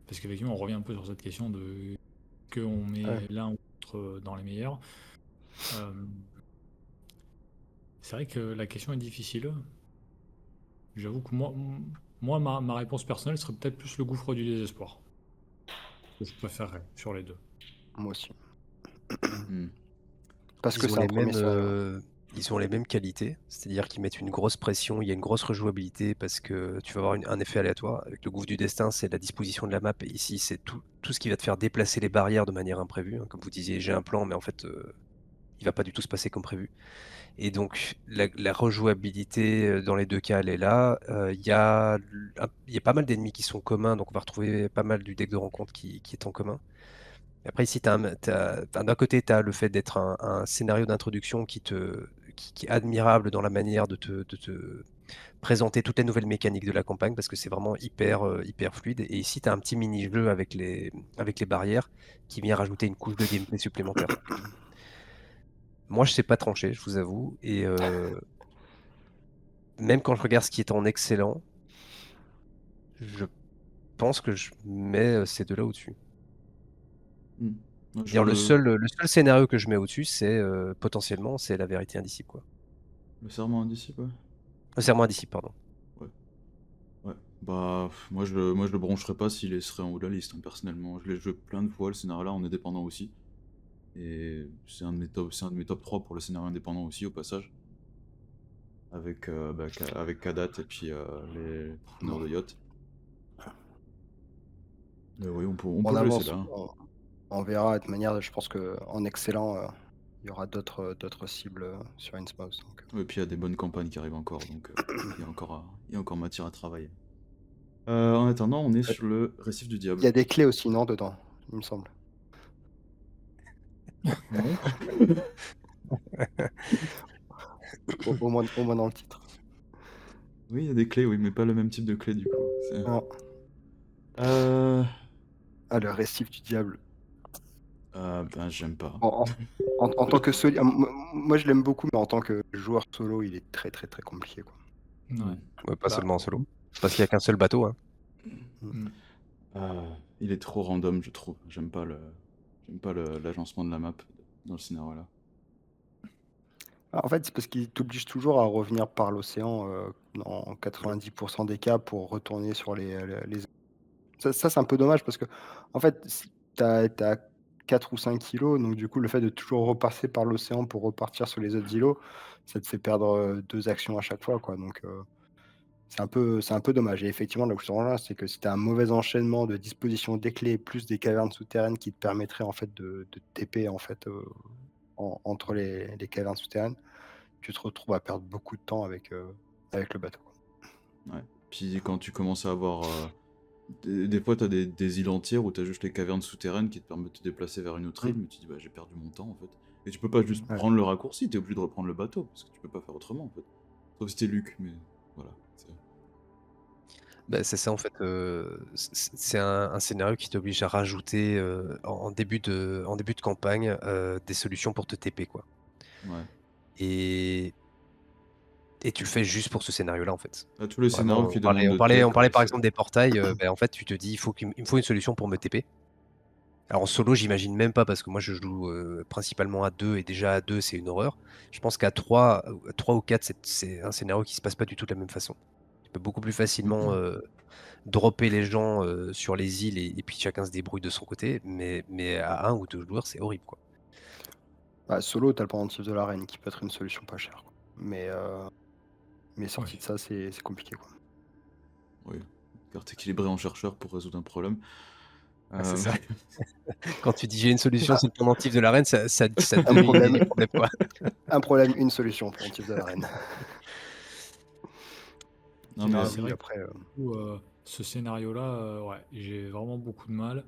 Parce qu'effectivement, on revient un peu sur cette question de qu'on Ouais. met l'un ou l'autre dans les meilleurs. Hem, c'est vrai que la question est difficile. J'avoue que moi ma réponse personnelle serait peut-être plus le gouffre du désespoir, que je préférerais sur les 2. Moi aussi. Hmm. Parce que Ils ont c'est un les premier mêmes, scénario. ils ont les mêmes qualités, c'est-à-dire qu'ils mettent une grosse pression, il y a une grosse rejouabilité parce que tu vas avoir un effet aléatoire. Avec le Gouffre du Destin, c'est la disposition de la map et ici, c'est tout ce qui va te faire déplacer les barrières de manière imprévue, hein. Comme vous disiez, j'ai un plan, mais en fait, il va pas du tout se passer comme prévu et donc la rejouabilité, dans les 2 cas, elle est là. Il y a pas mal d'ennemis qui sont communs, donc on va retrouver pas mal du deck de rencontre qui est en commun. Après ici, enfin, d'un côté, tu as le fait d'être un scénario d'introduction qui est admirable dans la manière de te présenter toutes les nouvelles mécaniques de la campagne parce que c'est vraiment hyper fluide. Et ici, tu as un petit mini-jeu avec les barrières qui vient rajouter une couche de gameplay supplémentaire. Moi, je sais pas trancher, je vous avoue. Et même quand je regarde ce qui est en excellent, je pense que je mets ces deux-là au-dessus. Hmm. Ouais, Dire le seul scénario que je mets au-dessus, c'est potentiellement, c'est la vérité indicible, quoi. Le serment indicible, ouais. Serment indicible, pardon. Ouais. Ouais. Bah, moi, je le brancherais pas s'il serait en haut de la liste, hein, personnellement. Je l'ai joué plein de fois, le scénario-là, en indépendant aussi. Et c'est un de mes top 3 pour le scénario indépendant aussi, au passage. Avec, avec Kadat et puis les promeneurs de yacht. Mais oui, on peut On le laisser avance, là, hein. on verra de manière, je pense qu'en excellent, il y aura d'autres cibles sur Innsmouth. Donc, Et puis il y a des bonnes campagnes qui arrivent encore, donc il y a encore matière à travailler. En attendant, on est euh, sur le récif du il y diable. a des clés aussi, non, dedans, il me semble. Ouais. Au moins dans le titre. Oui, il y a des clés, oui, mais pas le même type de clé du coup. Non. Euh... Ah, le récif du diable. Ben, j'aime pas. En tant que solo, moi je l'aime beaucoup, mais en tant que joueur solo, il est très très très compliqué, quoi. Ouais. Ouais, pas Bah, seulement en solo. Parce qu'il y a qu'un seul bateau. Hein. mm. Il est trop random, je trouve. J'aime pas l'agencement de la map dans le scénario là. En fait, c'est parce qu'il t'oblige toujours à revenir par l'océan dans 90% des cas pour retourner sur les... Ça, c'est un peu dommage parce que, en fait, si t'as 4 ou 5 kilos, donc du coup, le fait de toujours repasser par l'océan pour repartir sur les autres îlots, ça te fait perdre 2 actions à chaque fois, quoi. Donc, c'est un peu dommage. Et effectivement, là où je te rejoins, c'est que si tu as un mauvais enchaînement de disposition des clés, plus des cavernes souterraines qui te permettraient en fait de TP en fait, entre les cavernes souterraines, tu te retrouves à perdre beaucoup de temps avec le bateau. Ouais. Puis quand tu commences à avoir. Des fois, t'as des îles entières où t'as juste les cavernes souterraines qui te permettent de te déplacer vers une autre île, Mmh. mais tu dis, bah j'ai perdu mon temps en fait. Et tu peux pas juste Ouais. prendre le raccourci, t'es obligé de reprendre le bateau, parce que tu peux pas faire autrement en fait. Sauf si t'es Luc, mais voilà. Bah, c'est ça en fait. C'est un scénario qui t'oblige à rajouter en début de campagne des solutions pour te TP quoi. Ouais. Et, et tu le fais juste pour ce scénario-là en fait. À tous les Vraiment, scénarios qui demandent de on tech, parlait ouais, par c'est. exemple des portails. Ben, en fait, tu te dis il me faut une solution pour me TP. Alors en solo, j'imagine même pas parce que moi je joue principalement à 2 et déjà à 2 c'est une horreur. Je pense qu'à 3 ou 4 c'est un scénario qui se passe pas du tout de la même façon. Tu peux beaucoup plus facilement dropper les gens sur les îles et puis chacun se débrouille de son côté, mais à un ou 2 joueurs, c'est horrible quoi. Bah, solo, tu as le pendentif de l'arène qui peut être une solution pas chère, quoi. Mais sorti Ouais. de ça, c'est compliqué, quoi. Oui. Carte équilibrée en chercheur pour résoudre un problème. Ah, c'est Euh, ça. Quand tu dis: «J'ai une solution, c'est le pendentif de l'arène», ça Un devient problème, des problèmes quoi. un problème, une solution, pendentif de l'arène. Non Mais mais. c'est Oui, vrai que après, du coup, ce scénario-là, ouais, j'ai vraiment beaucoup de mal.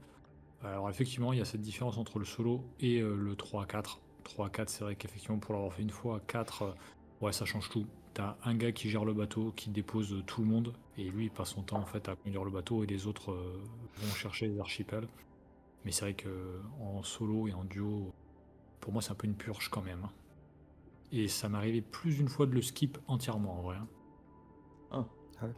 Alors effectivement, il y a cette différence entre le solo et le 3 à 4. 3 à 4, c'est vrai qu'effectivement, pour l'avoir fait une fois, 4, ouais, ça change tout. T'as un gars qui gère le bateau, qui dépose tout le monde, et lui, il passe son temps en fait à conduire le bateau, et les autres vont chercher les archipels. Mais c'est vrai que en solo et en duo, pour moi, c'est un peu une purge quand même, hein. Et ça m'est arrivé plus d'une fois de le skip entièrement en vrai, hein. Ah, ouais.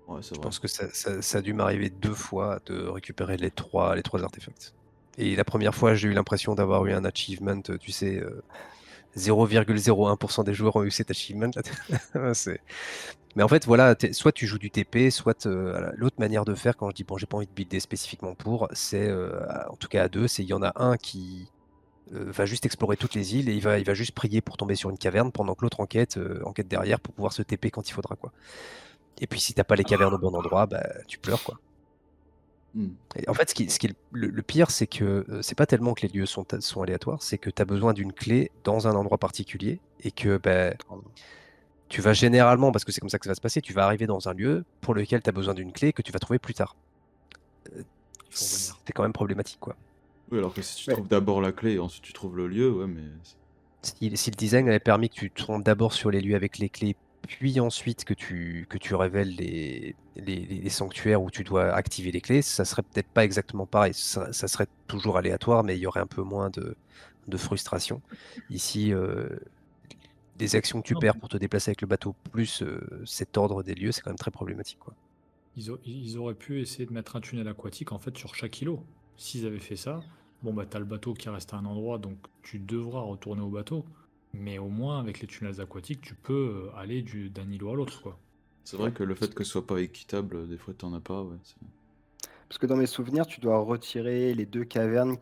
ouais, c'est Je vrai. pense que ça a dû m'arriver 2 fois de récupérer les trois artefacts. Et la première fois, j'ai eu l'impression d'avoir eu un achievement, tu sais, 0,01% des joueurs ont eu cet achievement là. Mais en fait, voilà, soit tu joues du TP, soit l'autre manière de faire, quand je dis bon, j'ai pas envie de builder spécifiquement pour, c'est en tout cas à 2, c'est il y en a un qui va juste explorer toutes les îles et il va juste prier pour tomber sur une caverne pendant que l'autre enquête derrière pour pouvoir se TP quand il faudra quoi. Et puis si t'as pas les cavernes au bon endroit, bah tu pleures quoi. Hmm. Et en fait, ce qui est le pire, c'est que c'est pas tellement que les lieux sont aléatoires, c'est que tu as besoin d'une clé dans un endroit particulier et que bah, Pardon. tu vas généralement, parce que c'est comme ça que ça va se passer, tu vas arriver dans un lieu pour lequel tu as besoin d'une clé que tu vas trouver plus tard. Il faut revenir. C'est quand même problématique quoi. Oui, alors que si tu Ouais. trouves d'abord la clé et ensuite tu trouves le lieu, ouais, mais. Si le design avait permis que tu te rendes d'abord sur les lieux avec les clés, puis ensuite que tu révèles les sanctuaires où tu dois activer les clés, ça serait peut-être pas exactement pareil. Ça serait toujours aléatoire, mais il y aurait un peu moins de frustration. Ici, les actions que tu Non, perds pour te déplacer avec le bateau, plus cet ordre des lieux, c'est quand même très problématique, quoi. ils auraient pu essayer de mettre un tunnel aquatique en fait sur chaque îlot. S'ils avaient fait ça, bon bah t'as le bateau qui reste à un endroit, donc tu devras retourner au bateau. Mais au moins avec les tunnels aquatiques, tu peux aller d'un îlot à l'autre, quoi. C'est vrai que le fait que ce soit pas équitable, des fois t'en as pas, ouais. Parce que dans mes souvenirs, tu dois retirer les deux cavernes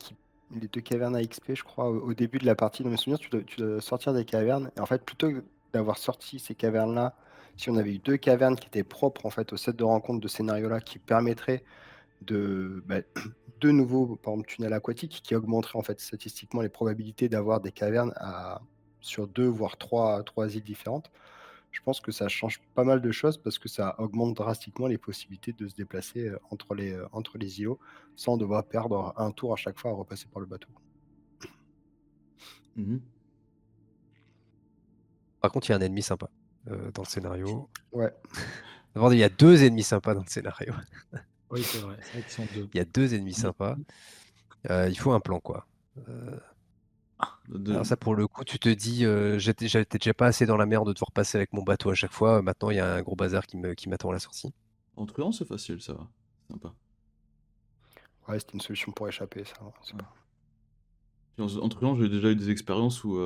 à XP, je crois, au début de la partie. Dans mes souvenirs, tu dois sortir des cavernes. Et en fait, plutôt que d'avoir sorti ces cavernes-là, si on avait eu deux cavernes qui étaient propres en fait au set de rencontre de scénario-là, qui permettraient de, bah, 2 nouveaux, par exemple, tunnels aquatiques qui augmenteraient, en fait, statistiquement les probabilités d'avoir des cavernes sur 2 voire trois îles différentes. Je pense que ça change pas mal de choses parce que ça augmente drastiquement les possibilités de se déplacer, entre les îlots sans devoir perdre un tour à chaque fois à repasser par le bateau. Mhm. Par contre, il y a un ennemi sympa dans le scénario. Ouais, D'abord, il y a 2 ennemis sympas dans le scénario. Oui, c'est vrai qu'ils sont 2. Il y a 2 ennemis Mais sympas. Il faut un plan, quoi. De- Alors ça, pour le coup, tu te dis, j'étais déjà pas assez dans la merde de devoir passer avec mon bateau à chaque fois. Maintenant, il y a un gros bazar qui m'attend à la sortie. En truand, c'est facile, ça va. Sympa. ouais, c'était une solution pour échapper ça, c'est Ouais. pas Puis en truand, j'ai déjà eu des expériences où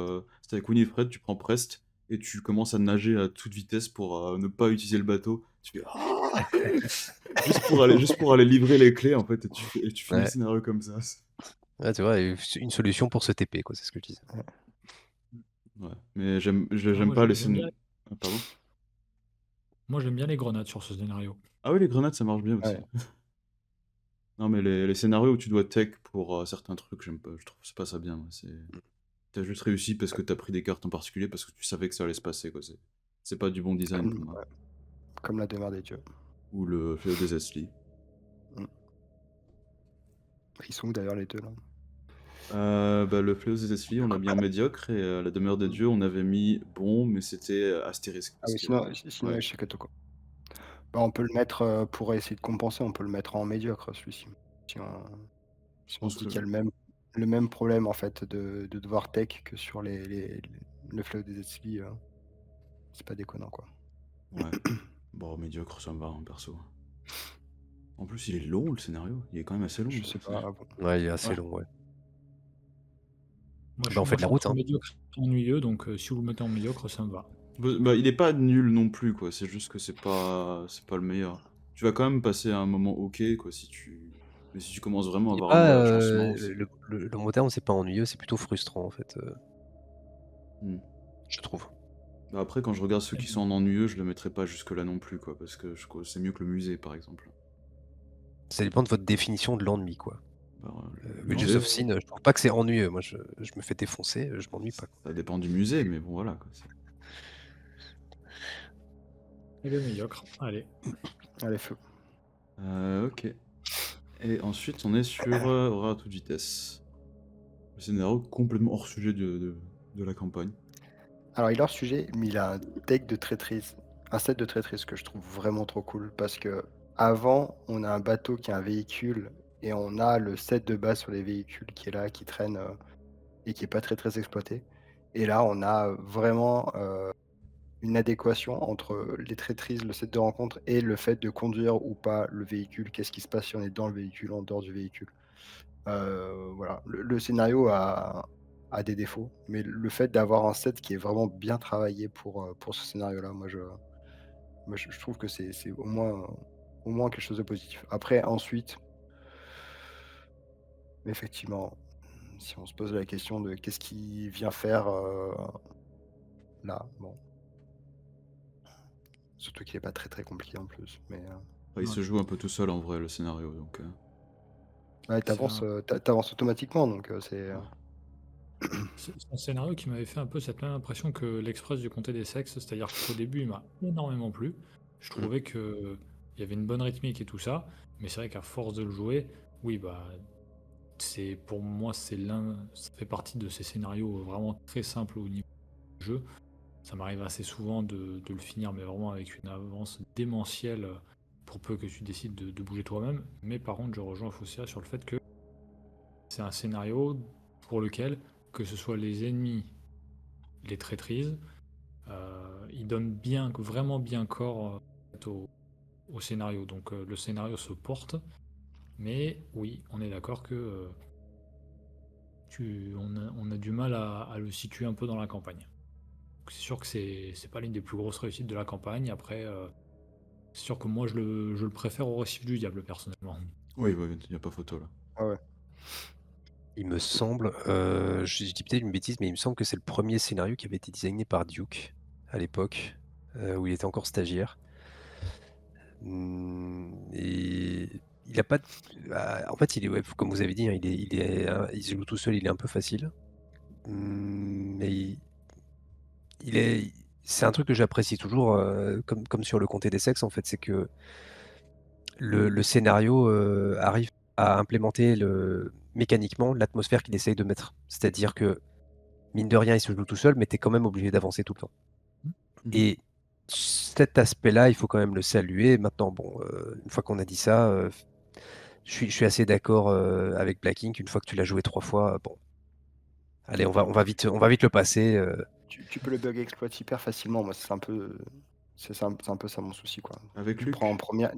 c'était avec Winifred, tu prends Prest et tu commences à nager à toute vitesse pour ne pas utiliser le bateau. Tu fais ah juste pour aller livrer les clés en fait, et tu finis le Ouais. scénario comme ça. Ouais, tu vois, une solution pour se TP, quoi, c'est ce que je disais. Ouais. Mais j'aime Non, moi, pas les j'aime bien, scènes. Ah, pardon. moi, j'aime bien les grenades sur ce scénario. Ah oui, les grenades, ça marche bien aussi. ouais. Non, mais les scénarios où tu dois tech pour certains trucs, j'aime pas. Je trouve c'est pas ça bien. Moi. T'as juste réussi parce que t'as pris des cartes en particulier parce que tu savais que ça allait se passer, quoi. C'est pas du bon design pour Comme moi. ouais, comme la demeure des dieux. Ou le Fléau des Asli. Mmh. Ils sont où d'ailleurs les 2 là? Bah, le Fléau des Asli, on l'a mis en médiocre et la Demeure des Mmh. Dieux, on avait mis bon, mais c'était astérisque Ah parce oui, que sinon ouais. ouais, chez Katoko. Bah, on peut le mettre, pour essayer de compenser, on peut le mettre en médiocre celui-ci. Si on Je si on se pense dit que qu'il y a le même problème en fait de devoir tech que sur le fleuve des Esprits, c'est pas déconnant quoi. ouais. Bon, médiocre, ça me va, hein, perso. En plus, il est long le scénario. Il est quand même assez long, Je quoi. sais pas, bon. Ouais, il est assez Ouais. long, ouais. Moi, Bah, on fait de je la suis route, entre hein. médiocre et ennuyeux, donc si vous le mettez en médiocre, ça me va. Bah, il est pas nul non plus, quoi. C'est juste que c'est pas le meilleur. Tu vas quand même passer un moment ok, quoi, si tu. Mais si tu commences vraiment à Il est avoir un pas, mauvais agencement, c'est. le mot terme, c'est pas ennuyeux, c'est plutôt frustrant, en fait, Hmm. je trouve. Bah, après, quand je regarde ceux qui sont en ennuyeux, je le mettrai pas jusque-là non plus, quoi, parce que c'est mieux que le musée, par exemple. Ça dépend de votre définition de l'ennui, quoi. Bah, le Non, Wages musée, of Sin, je trouve pas que c'est ennuyeux. Moi, je me fais défoncer, je m'ennuie pas, quoi. ça dépend du musée, mais bon, voilà, quoi. et le médiocre. Allez. Allez feu. Ok. Et ensuite, on est sur Horreur à toute vitesse. Le scénario complètement hors sujet de la campagne. Alors il est hors sujet, mais il a un set de traîtrise que je trouve vraiment trop cool parce qu'avant, on a un bateau qui a un véhicule et on a le set de base sur les véhicules qui est là, qui traîne, et qui est pas très, très exploité. Et là, on a, vraiment, une adéquation entre les traîtrises, le set de rencontre et le fait de conduire ou pas le véhicule. Qu'est-ce qui se passe si on est dans le véhicule, en dehors du véhicule? Voilà, le scénario a des défauts, mais le fait d'avoir un set qui est vraiment bien travaillé pour ce scénario-là, moi je trouve que c'est au moins quelque chose de positif. Après ensuite, effectivement, si on se pose la question de qu'est-ce qu'il vient faire, là? Bon, surtout qu'il est pas très, très compliqué en plus, mais Enfin, il Ouais. se joue un peu tout seul en vrai, le scénario, donc. ouais, C'est tu automatiquement donc c'est un scénario qui m'avait fait un peu cette même impression que l'Express du Comté des Sexes, c'est-à-dire qu'au début, il m'a énormément plu. Je Mmh. trouvais que il y avait une bonne rythmique et tout ça, mais c'est vrai qu'à force de le jouer, oui, bah, c'est pour moi, ça fait partie de ces scénarios vraiment très simples au niveau du jeu. Ça m'arrive assez souvent de le finir, mais vraiment avec une avance démentielle pour peu que tu décides de bouger toi-même. Mais par contre, je rejoins Fossia sur le fait que c'est un scénario pour lequel, que ce soit les ennemis, les traîtrises, ils donnent bien, vraiment bien corps au scénario. Donc le scénario se porte, mais oui, on est d'accord que on a du mal à le situer un peu dans la campagne. C'est sûr que c'est pas l'une des plus grosses réussites de la campagne. Après, c'est sûr que moi je le préfère au Récif du Diable personnellement. Oui, il n'y a pas photo là. ouais, ouais. Il me semble, je dis peut-être une bêtise, mais il me semble que c'est le premier scénario qui avait été designé par Duke, à l'époque, où il était encore stagiaire. Et il a pas de en fait, il est ouais, comme vous avez dit, hein, il se joue tout seul, il est un peu facile. Mais il est c'est un truc que j'apprécie toujours, comme sur le comté des sexes, en fait, c'est que le scénario, arrive à implémenter mécaniquement l'atmosphère qu'il essaye de mettre. C'est-à-dire que, mine de rien, il se joue tout seul, mais tu es quand même obligé d'avancer tout le temps. Mhm. Et cet aspect-là, il faut quand même le saluer. Maintenant, bon, une fois qu'on a dit ça, je suis assez d'accord, avec Black Ink. Une fois que tu l'as joué 3 fois, bon, allez, on va vite le passer, Tu peux le bug exploit hyper facilement. Moi, c'est un peu ça mon souci, quoi. Avec Tu prends en Luc? première.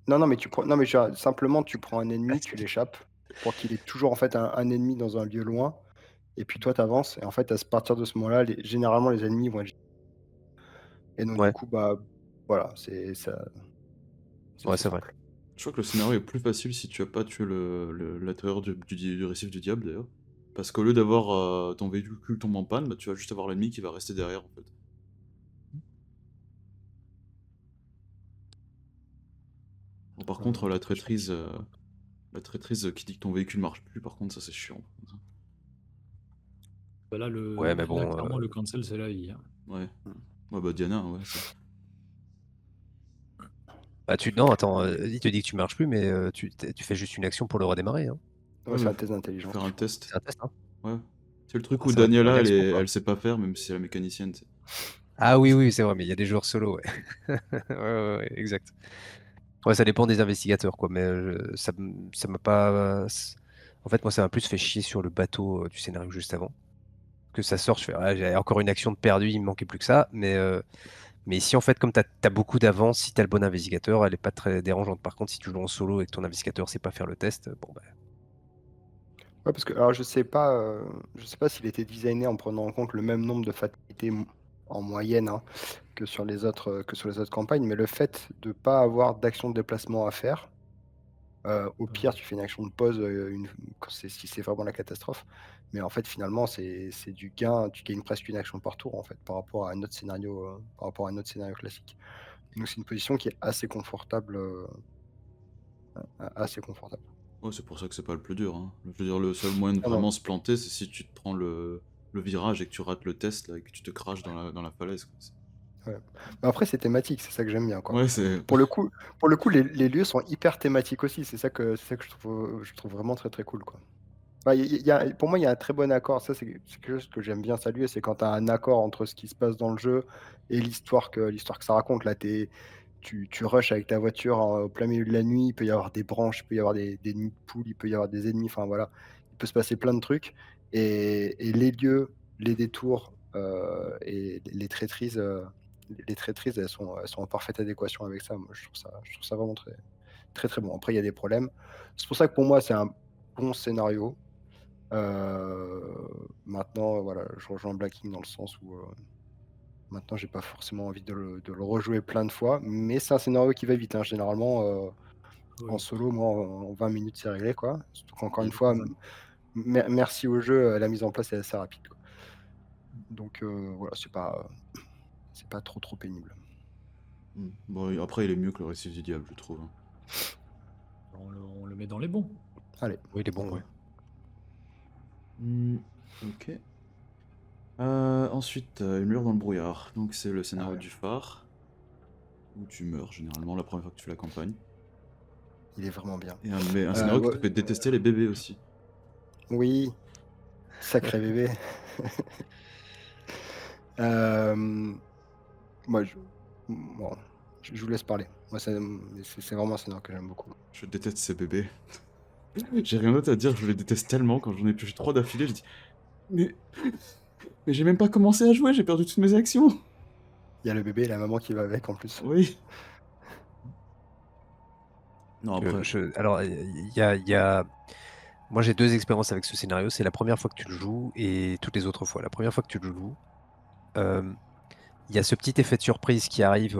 Non, non, mais non, mais simplement, tu prends un ennemi, tu l'échappes pour qu'il ait toujours en fait un ennemi dans un lieu loin. Et puis toi, tu avances. Et en fait, à partir de ce moment-là, généralement, les ennemis vont être. Et donc, du ouais, coup, bah, voilà, c'est ouais, assez c'est vrai. simple. Je crois que le scénario est plus facile si tu as pas tué l'intérieur du récif du diable d'ailleurs. Parce qu'au lieu d'avoir ton véhicule tombe en panne, bah, tu vas juste avoir l'ennemi qui va rester derrière en fait. Bon, par contre, la traîtrise qui dit que ton véhicule marche plus, par contre, ça c'est chiant. Bah là, Ouais, mais là, bon, clairement, le cancel, c'est la vie, hein. Ouais. Mm. Ouais, bah Diana, ouais. bah, non, attends, il te dit que tu marches plus, mais tu fais juste une action pour le redémarrer, hein. Ouais, Ouais, c'est mais un test faut d'intelligence, faire un je crois. test. C'est un test, hein. Ouais. C'est le truc Ah, où ça va te faire une Daniela, action, quoi. elle sait pas faire, même si c'est la mécanicienne, tu sais. Ah oui, oui, c'est vrai, mais il y a des joueurs solo, ouais. Ouais, ouais, ouais, exact. Ouais, ça dépend des investigateurs, quoi, mais ça m'a pas. En fait, moi, ça m'a plus fait chier sur le bateau du scénario juste avant. Que ça sort, je fais, ouais, j'ai encore une action de perdu, il me manquait plus que ça. Mais ici, en fait, comme tu as beaucoup d'avance, si tu as le bon investigateur, elle est pas très dérangeante. Par contre, si tu joues en solo et que ton investigateur sait pas faire le test, bon, bah, Ouais, parce que alors je sais pas s'il était designé en prenant en compte le même nombre de fatalités en moyenne, hein, que sur les autres campagnes, mais le fait de pas avoir d'action de déplacement à faire, au pire, tu fais une action de pause, si c'est vraiment la catastrophe. Mais en fait, finalement, c'est du gain, tu gagnes presque une action par tour, en fait, par rapport à un autre scénario classique. Donc c'est une position qui est assez confortable. Ouais, c'est pour ça que c'est pas le plus dur, hein. Je veux dire, le seul moyen de Ah non. vraiment se planter, c'est si tu te prends le virage et que tu rates le test, là, et que tu te craches dans la falaise, quoi. Ouais. Mais après, c'est thématique, c'est ça que j'aime bien, quoi. Ouais, c'est. Pour le coup pour le coup, les lieux sont hyper thématiques aussi, c'est ça que je trouve vraiment très, très cool, quoi. Bah, il y a pour moi, il y a un très bon accord, ça c'est quelque chose que j'aime bien saluer, c'est quand tu as un accord entre ce qui se passe dans le jeu et l'histoire que ça raconte. Là, tu rushes avec ta voiture au plein milieu de la nuit, il peut y avoir des branches, il peut y avoir des nids de poules, il peut y avoir des ennemis, enfin voilà. Il peut se passer plein de trucs et les lieux, les détours, et les traîtrises, elles sont en parfaite adéquation avec ça. Moi, je trouve ça vraiment très, très, très bon. Après, il y a des problèmes. C'est pour ça que pour moi, c'est un bon scénario. Maintenant, voilà, je rejoins Blacking dans le sens où, maintenant, j'ai pas forcément envie de le rejouer plein de fois, mais c'est un scénario qui va vite, hein. Généralement, en Oui. solo, moi, en 20 minutes, c'est réglé, quoi. Surtout qu'encore une Mm. fois, merci au jeu, la mise en place est assez rapide, quoi. Donc, voilà, c'est pas trop, trop pénible. Mm. Bon, après, il est mieux que le récif du diable, je trouve, hein. On le met dans les bons. Allez, oui, il est bon, ouais. Mm. Ok. Ensuite, le mur dans le brouillard. Donc, c'est le scénario ouais, du phare, où tu meurs généralement la première fois que tu fais la campagne. il est vraiment bien. Et un scénario qui Ouais, te fait détester les bébés aussi. oui, sacré bébé. Moi, bon, je vous laisse parler. Moi, c'est vraiment un scénario que j'aime beaucoup. Je déteste ces bébés. J'ai rien d'autre à dire, je les déteste tellement. Quand j'en ai pioché 3 d'affilée, je dis Mais, mais j'ai même pas commencé à jouer, j'ai perdu toutes mes actions. Il y a le bébé et la maman qui va avec en plus. Oui. Non, après. Alors, moi, j'ai 2 expériences avec ce scénario. C'est la première fois que tu le joues et toutes les autres fois. La première fois que tu le joues, euh, il y a ce petit effet de surprise qui arrive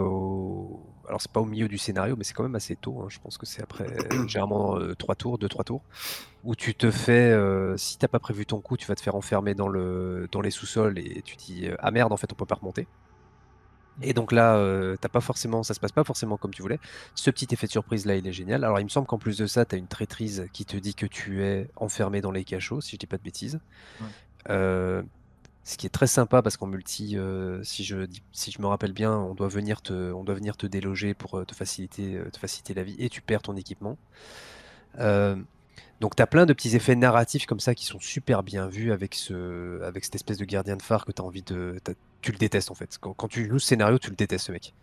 alors c'est pas au milieu du scénario, mais c'est quand même assez tôt, hein. Je pense que c'est après, généralement, 3 tours, 2-3 tours, où tu te fais, si t'as pas prévu ton coup, tu vas te faire enfermer dans les sous-sols et tu dis, ah merde, en fait, on peut pas remonter. Et donc là, ça se passe pas forcément comme tu voulais. Ce petit effet de surprise là, il est génial. Alors il me semble qu'en plus de ça, tu as une traîtrise qui te dit que tu es enfermé dans les cachots, si je dis pas de bêtises. Ouais. Euh, Ce qui est très sympa parce qu'en multi, si je me rappelle bien, on doit venir te déloger pour te faciliter la vie et tu perds ton équipement. Euh, donc tu as plein de petits effets narratifs comme ça qui sont super bien vus avec cette espèce de gardien de phare que tu as envie tu le détestes en fait. Quand tu joues ce scénario, tu le détestes ce mec.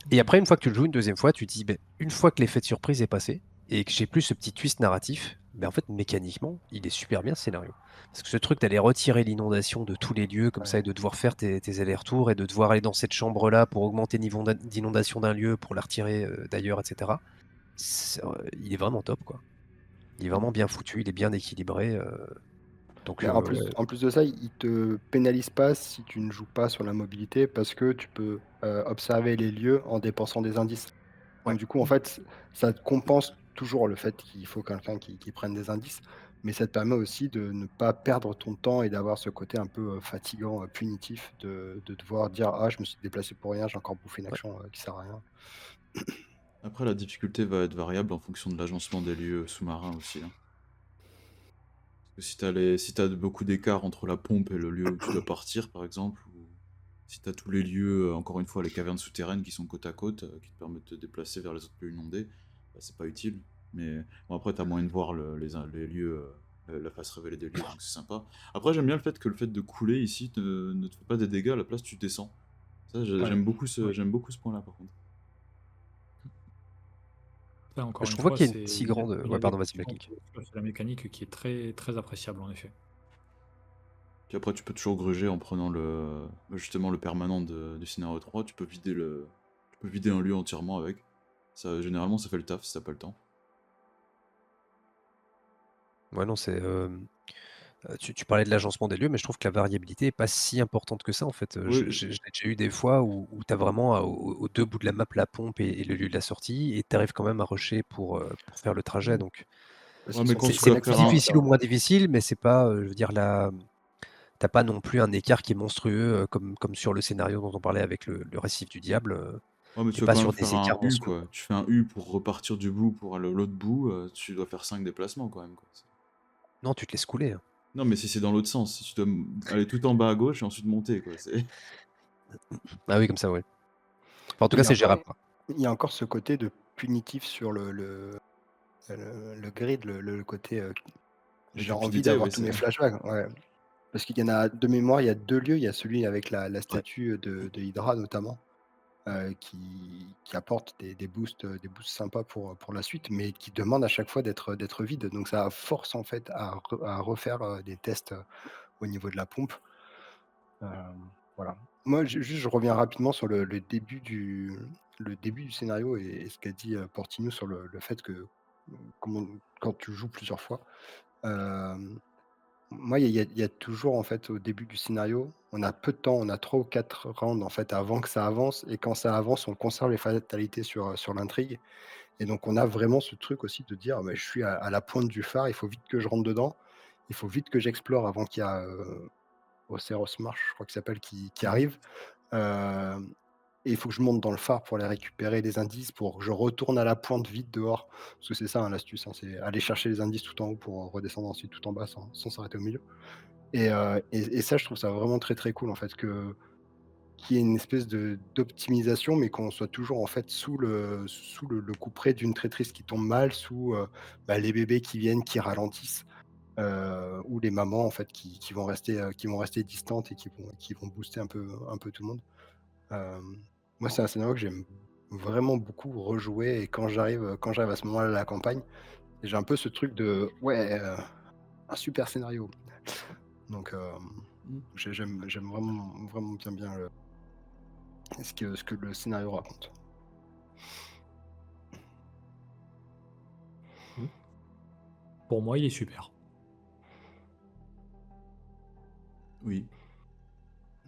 Et après, une fois que tu le joues une deuxième fois, tu te dis, ben, une fois que l'effet de surprise est passé et que j'ai plus ce petit twist narratif, ben, en fait, mécaniquement, il est super bien ce scénario. Parce que ce truc d'aller retirer l'inondation de tous les lieux comme ça et Ouais. de devoir faire tes allers-retours et de devoir aller dans cette chambre-là pour augmenter le niveau d'inondation d'un lieu, pour la retirer d'ailleurs, etc. Il est vraiment top, quoi. Il est vraiment bien foutu, il est bien équilibré. Donc, Mais en ouais. plus de ça, il te pénalise pas si tu ne joues pas sur la mobilité parce que tu peux, observer les lieux en dépensant des indices. Ouais. Donc du coup, en fait, ça te compense toujours le fait qu'il faut quelqu'un qui prenne des indices, mais ça te permet aussi de ne pas perdre ton temps et d'avoir ce côté un peu, fatigant, punitif de devoir dire: «Ah, je me suis déplacé pour rien, j'ai encore bouffé une Ouais. action, qui sert à rien». Après, la difficulté va être variable en fonction de l'agencement des lieux sous-marins aussi, hein. Parce que si t'as beaucoup d'écart entre la pompe et le lieu où tu dois partir, par exemple, ou si t'as tous les lieux, encore une fois, les cavernes souterraines qui sont côte à côte, qui te permettent de te déplacer vers les autres lieux inondés, bah, c'est pas utile. Mais bon, après, t'as moyen de voir les lieux, la face révélée des lieux, donc c'est sympa. Après, j'aime bien le fait de couler ici ne te fait pas des dégâts, à la place, tu descends. Ça, Ouais. Oui. j'aime beaucoup ce point-là, par contre. Ça, encore Je une trouve pas fois, qu'il y ait une c'est si grande. il y Ouais, a des pardon, vas-y, fonctions Blacklick. c'est la mécanique qui est très, très appréciable, en effet. Puis après, tu peux toujours gruger en prenant justement le permanent du scénario 3. Tu peux vider un lieu entièrement avec. Ça, généralement, ça fait le taf si t'as pas le temps. Ouais, non, tu parlais de l'agencement des lieux, mais je trouve que la variabilité est pas si importante que ça, en fait. Oui, J'ai déjà eu des fois où tu as vraiment aux deux bouts de la map la pompe et le lieu de la sortie, et tu arrives quand même à rusher pour faire le trajet. Donc, Parce ouais, qu'ils mais sont quand c'est tu c'est dois plus faire un. difficile ou systématiques. moins difficile, mais c'est pas, je veux dire, t'as pas non plus un écart qui est monstrueux comme sur le scénario dont on parlait avec le récif du diable. Ouais, mais T'es tu dois pas quand même sur faire des un écarts U, monstrueux, quoi. quoi. Tu fais un U pour repartir du bout pour aller à l'autre bout, tu dois faire 5 déplacements quand même, quoi. Non, tu te laisses couler, hein. Non, mais si c'est dans l'autre sens, si tu dois aller tout en bas à gauche et ensuite monter, quoi. Ah oui, comme ça, ouais. Enfin, en tout Il cas, y a c'est encore gérable, quoi. il y a encore ce côté de punitif sur le grid, le côté, La j'ai envie cupidité, d'avoir oui, tous c'est. mes flashbacks, ouais. Parce qu'il y en a de mémoire, il y a 2 lieux. Il y a celui avec la Ouais. statue de Hydra notamment, qui apporte des boosts sympas pour la suite, mais qui demande à chaque fois d'être vide. Donc ça force en fait à refaire, des tests, au niveau de la pompe. Voilà. Moi, je reviens rapidement sur le début du scénario et ce qu'a dit, Portinho sur le fait que, comment quand tu joues plusieurs fois, hem moi, il y a toujours, en fait, au début du scénario, on a peu de temps, on a 3 ou 4 rounds, en fait, avant que ça avance et quand ça avance, on conserve les fatalités sur l'intrigue et donc on a vraiment ce truc aussi de dire: «Bah, je suis à la pointe du phare, il faut vite que je rentre dedans, il faut vite que j'explore avant qu'il y a, Océros Marsh, je crois qu'il s'appelle, qui Mhm. arrive, hem et il faut que je monte dans le phare pour aller récupérer les indices, pour que je retourne à la pointe vite dehors». Parce que c'est ça, hein, l'astuce, hein, c'est aller chercher les indices tout en haut pour redescendre ensuite tout en bas sans s'arrêter au milieu. Et ça, je trouve ça vraiment très, très cool, en fait, qu'il y ait une espèce d'optimisation, mais qu'on soit toujours, en fait, sous le couperet d'une traîtrise qui tombe mal, bah, les bébés qui viennent, qui ralentissent, ou les mamans, en fait, qui vont rester distantes et qui vont booster un peu tout le monde. Moi, c'est un scénario que j'aime vraiment beaucoup rejouer et quand j'arrive à ce moment-là de la campagne, j'ai un peu ce truc de: «Ouais, un super scénario». Donc Mhm. j'aime vraiment vraiment bien ce que le scénario raconte. Mmh. Pour moi, il est super. Oui.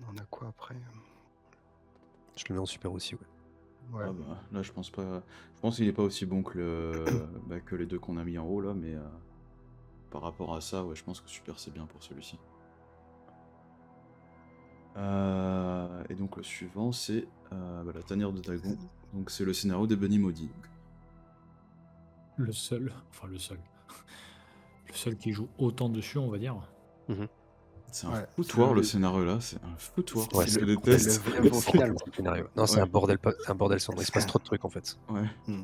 On a quoi après? Je le mets en super aussi, ouais. Ouais. Ah bah, là, je pense pas. Je pense qu'il est pas aussi bon que les deux qu'on a mis en haut, là, mais par rapport à ça, ouais, je pense que super, c'est bien pour celui-ci. Et donc le suivant, c'est la tanière de Dagon. Donc c'est le scénario des Bunny Maudits. Donc. Le seul, enfin le seul qui joue autant dessus, on va dire. Mhm. C'est un Ouais, foutoir le scénario là, c'est un foutoir. Ouais, Je c'est le c'est le déteste. vrai au final, quoi. scénario. Non, c'est Ouais, un bordel sans nom. Il se passe trop de trucs en fait. ouais. Hmm.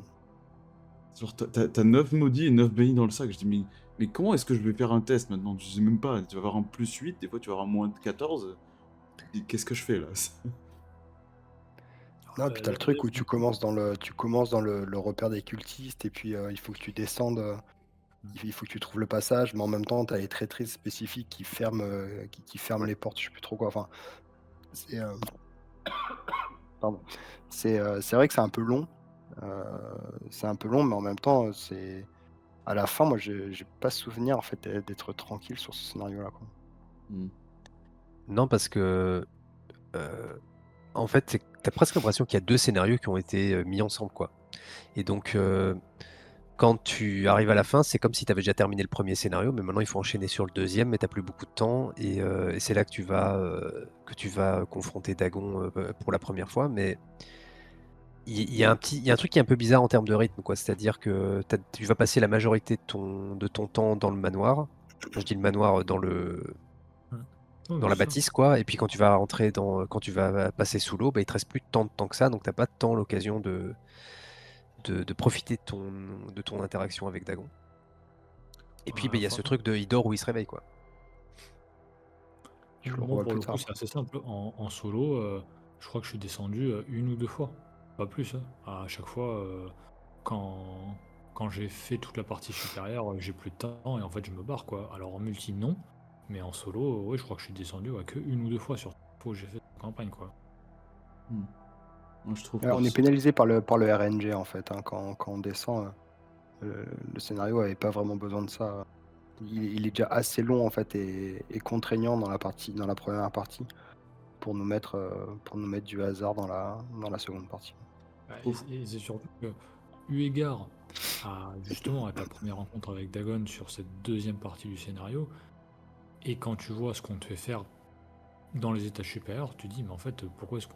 Genre, t'as 9 maudits et 9 bénis dans le sac. Je dis, mais comment est-ce que je vais faire un test maintenant? Je sais même pas. Tu vas avoir un +8, des fois tu vas avoir un -14. Qu'est-ce que je fais là? Non, puis t'as le truc où tu commences dans le repère des cultistes, et puis il faut que tu descendes, il faut que tu trouves le passage, mais en même temps, t'as les traîtrises spécifiques qui ferment les portes, je sais plus trop quoi. Enfin, c'est pardon. C'est vrai que c'est un peu long, mais en même temps, c'est à la fin, moi, j'ai pas souvenir en fait d'être tranquille sur ce scénario-là, quoi. Hmm. Non, parce que en fait, t'as presque l'impression qu'il y a deux scénarios qui ont été mis ensemble, quoi. Et donc, quand tu arrives à la fin, c'est comme si tu avais déjà terminé le premier scénario, mais maintenant il faut enchaîner sur le deuxième, mais t'as plus beaucoup de temps, et c'est là que tu vas confronter Dagon pour la première fois. Mais il y a un truc qui est un peu bizarre en termes de rythme, quoi. C'est-à-dire que tu vas passer la majorité de ton temps dans le manoir. Quand je dis le manoir, Ouais, dans bien la sûr. bâtisse, quoi. Et puis quand tu vas rentrer quand tu vas passer sous l'eau, bah, il te reste plus tant de temps que ça, donc t'as pas tant l'occasion de profiter de ton interaction avec Dagon. Et puis bah, il y a ce truc de il dort ou il se réveille, quoi. Tu le Moi, revois pour plus le coup, tard. c'est assez simple. En solo, je crois que je suis descendu une ou deux fois. Pas plus, hein. À chaque fois, quand, quand j'ai fait toute la partie supérieure, j'ai plus de temps et en fait, je me barre, quoi. Alors en multi, non. Mais en solo, ouais, je crois que je suis descendu que une ou deux fois sur les fois où j'ai fait la campagne, quoi. Hmm. Moi, je trouve Ouais, on est perso. pénalisé par le RNG en fait, hein, quand on descend, le scénario avait pas vraiment besoin de ça. Il est déjà assez long en fait et contraignant dans la première partie pour nous mettre du hasard dans la seconde partie. Je Bah, trouve. et c'est surtout que, eu égard à justement à ta première rencontre avec Dagon sur cette deuxième partie du scénario, et quand tu vois ce qu'on te fait faire dans les étages supérieurs, tu dis, mais en fait, pourquoi est-ce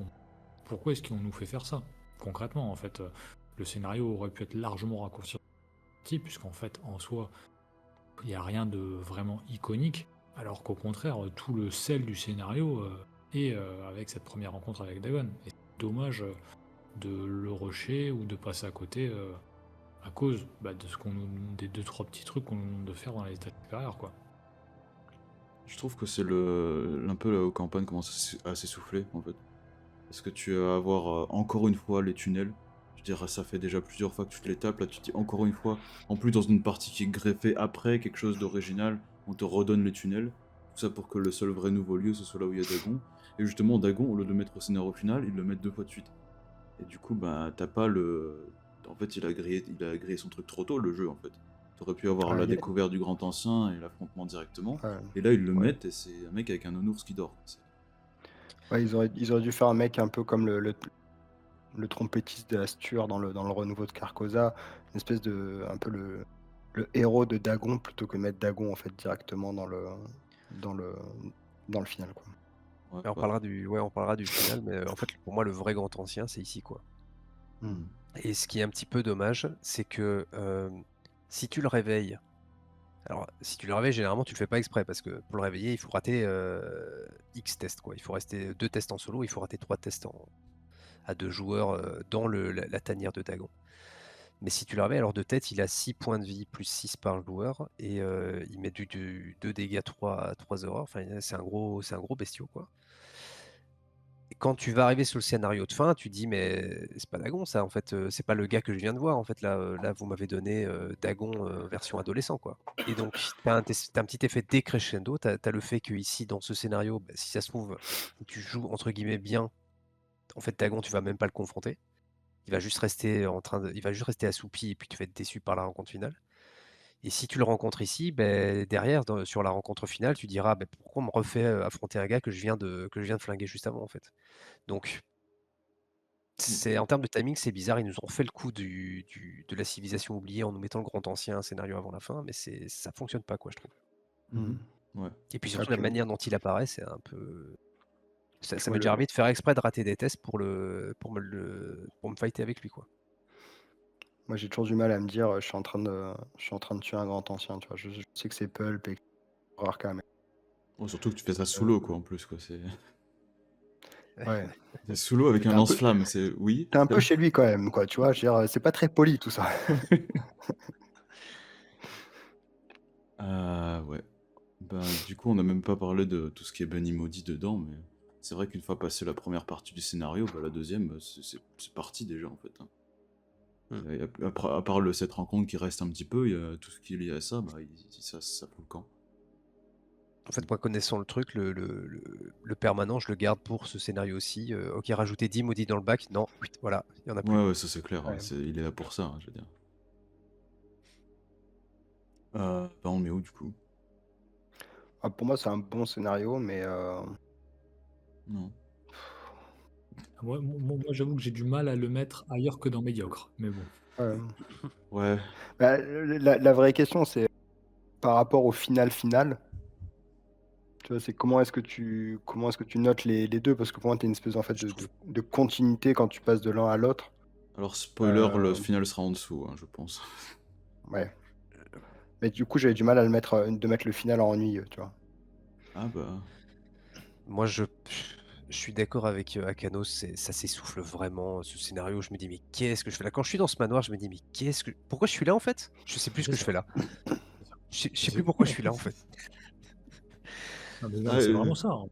qu'on nous fait faire ça? Concrètement, en fait, le scénario aurait pu être largement raccourci, puisqu'en fait, en soi, il n'y a rien de vraiment iconique, alors qu'au contraire, tout le sel du scénario est avec cette première rencontre avec Dagon. Et c'est dommage de le rusher ou de passer à côté à cause de ce qu'on des deux trois petits trucs qu'on nous demande de faire dans les étages supérieurs, quoi. Je trouve que c'est un peu la campagne commence à s'essouffler en fait. Parce que tu vas avoir encore une fois les tunnels. Je dirais, ça fait déjà plusieurs fois que tu te les tapes. Là, tu te dis encore une fois, en plus dans une partie qui est greffée après quelque chose d'original, on te redonne les tunnels. Tout ça pour que le seul vrai nouveau lieu, ce soit là où il y a Dagon. Et justement, Dagon, au lieu de mettre au scénario final, ils le mettent deux fois de suite. Et du coup, bah, t'as pas le. En fait, il a grillé son truc trop tôt, le jeu, en fait. T'aurais pu avoir Ouais, la découverte du grand ancien et l'affrontement directement. ouais, Et là, ils le ouais. mettent et c'est un mec avec un nounours qui dort. Ouais, ils auraient dû faire un mec un peu comme le trompettiste de Astur dans le renouveau de Carcosa, une espèce de un peu le héros de Dagon plutôt que mettre Dagon en fait directement dans le dans le final, quoi. Ouais, Et on parlera du final, mais en fait, pour moi, le vrai grand ancien, c'est ici, quoi. Mmh. Et ce qui est un petit peu dommage, c'est que si tu le réveilles, alors si tu le réveilles, généralement, tu le fais pas exprès, parce que pour le réveiller, il faut rater X tests, quoi. Il faut rester 2 tests en solo, il faut rater 3 tests à 2 joueurs dans la tanière de Dagon. Mais si tu le réveilles, alors de tête, il a 6 points de vie plus 6 par joueur, et il met du 2 dégâts 3 horreurs. Enfin, c'est un gros bestiau, quoi. Et quand tu vas arriver sur le scénario de fin, tu dis mais c'est pas Dagon ça en fait, c'est pas le gars que je viens de voir en fait là vous m'avez donné Dagon version adolescent quoi. Et donc t'as un petit effet décrescendo, t'as le fait que ici dans ce scénario, bah, si ça se trouve, tu joues entre guillemets bien, en fait Dagon tu vas même pas le confronter. Il va juste rester assoupi et puis tu vas être déçu par la rencontre finale. Et si tu le rencontres ici, ben, derrière, sur la rencontre finale, tu diras ben, pourquoi on me refait affronter un gars que je viens de flinguer juste avant en fait. Donc Mm. en termes de timing, c'est bizarre. Ils nous ont fait le coup de la civilisation oubliée en nous mettant le grand ancien un scénario avant la fin, mais ça fonctionne pas, quoi, je trouve. Mmh. Ouais. Et puis Ah surtout, la puis manière dont il apparaît, c'est un peu. Ça Moi, m'est déjà le arrivé de faire exprès de rater des tests pour me fighter avec lui, quoi. Moi, j'ai toujours du mal à me dire, je suis en train de tuer un grand ancien, tu vois? Je sais que c'est pulp et que c'est rare quand même. Oh, surtout que tu fais ça sous Heu, l'eau, quoi, en plus, quoi. ouais, C'est sous l'eau avec mais un lance-flamme. Oui. tu un peu chez lui quand même, quoi, tu vois? Je veux dire, c'est pas très poli tout ça. Ouais. Bah, du coup, on n'a même pas parlé de tout ce qui est Benny Maudit dedans, mais c'est vrai qu'une fois passé la première partie du scénario, bah, la deuxième, bah, c'est parti déjà, en fait, hein. Mmh. À part cette rencontre qui reste un petit peu, il y a tout ce qui est lié à ça, bah, ça fout le camp. En fait, moi, connaissant le truc, le permanent, je le garde pour ce scénario-ci. OK, rajouter 10 maudits dans le bac. Non, voilà, il y en a plus. Ouais, ouais, ça c'est clair, hein, Ouais. il est là pour ça, hein, je veux dire. Bah, on met où, du coup? Ah, pour moi, c'est un bon scénario, mais Non. Moi, j'avoue que j'ai du mal à le mettre ailleurs que dans médiocre. Mais bon. ouais. Ouais. Bah, la vraie question, c'est par rapport au final, tu vois? C'est comment est-ce que tu notes les 2? Parce que pour moi, tu une espèce, en fait, Je trouve. de continuité quand tu passes de l'un à l'autre. Alors, spoiler, le Heu, final sera en dessous, hein, je pense. ouais. Mais du coup, j'avais du mal à mettre le final en ennuyeux, tu vois? Ah bah. Moi, je suis d'accord avec, Akano, ça s'essouffle vraiment, ce scénario. Je me dis: «Mais qu'est-ce que je fais là?» Quand je suis dans ce manoir, je me dis: «Mais pourquoi je suis là, en fait?» Je sais plus ce C'est que je ça. fais là. C'est ça. Je sais C'est plus pourquoi je suis là, en fait. non, mais Ah, c'est vraiment ça, hein.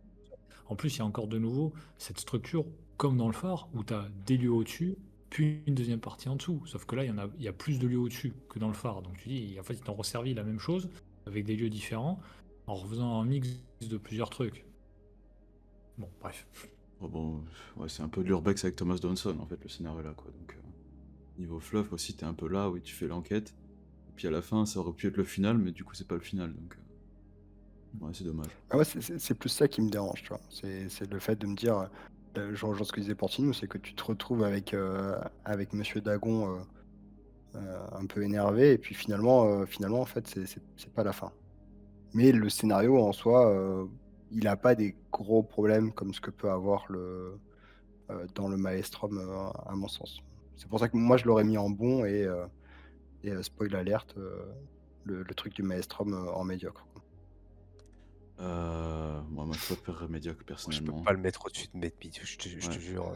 En plus, il y a encore de nouveau cette structure, comme dans le phare, où tu as des lieux au-dessus, puis une deuxième partie en dessous. Sauf que là, il y a plus de lieux au-dessus que dans le phare. Donc tu dis, en fait, ils t'ont resservi la même chose, avec des lieux différents, en refaisant un mix de plusieurs trucs. Bon, bref. oh, bon, ouais, c'est un peu de l'urbex avec Thomas Johnson, en fait, le scénario là, quoi. Donc, niveau fluff aussi, t'es un peu là, oui, tu fais l'enquête. Et puis à la fin, ça aurait pu être le final, mais du coup, c'est pas le final, donc. Ouais, c'est dommage. Ah ouais, c'est plus ça qui me dérange, tu vois? C'est le fait de me dire, je rejoins ce que disait Portinou, c'est que tu te retrouves avec monsieur Dagon, un peu énervé et puis finalement, en fait, c'est pas la fin. Mais le scénario en soi, il a pas des gros problèmes comme ce que peut avoir dans le Maelstrom, à mon sens. C'est pour ça que moi je l'aurais mis en bon spoil alert, le truc du Maelstrom, en médiocre. Moi, je préférerais médiocre, Moi, je peux personnellement. pas le mettre au-dessus de médiocre, je te Ouais. jure,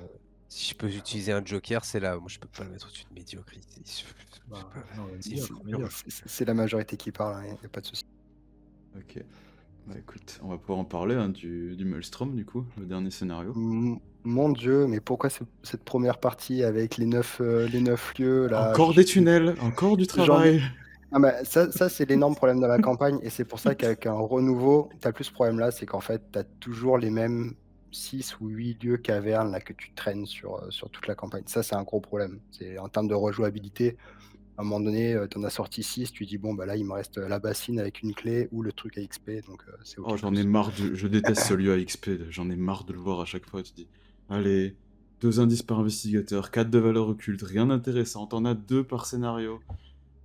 si je peux utiliser un joker, c'est là. Moi, je peux pas le mettre au-dessus de médiocre. C'est Bah, pas non, c'est C'est fou. médiocre. c'est la majorité qui parle, hein, y a pas de souci. Ok. Bah écoute, on va pouvoir en parler, hein, du Maelstrom, du coup, le dernier scénario. Mon Dieu, mais pourquoi cette première partie avec les 9 lieux là? Encore des tunnels, encore du J'en ai travail. Ah bah, ça c'est l'énorme problème de la campagne et c'est pour ça qu'avec un renouveau, tu as plus ce problème-là, c'est qu'en fait, tu as toujours les mêmes 6 ou 8 lieux cavernes là que tu traînes sur toute la campagne. Ça, c'est un gros problème. C'est en termes de rejouabilité, à un moment donné, tu en as sorti 6, tu dis: «Bon, bah, là, il me reste, la bassine avec une clé ou le truc à XP», donc c'est Oh, OK j'en ai plus. marre je déteste ce lieu à XP, j'en ai marre de le voir à chaque fois, tu dis: «Allez, 2 indices par investigateur, 4 de valeur occulte, rien d'intéressant, t'en as 2 par scénario».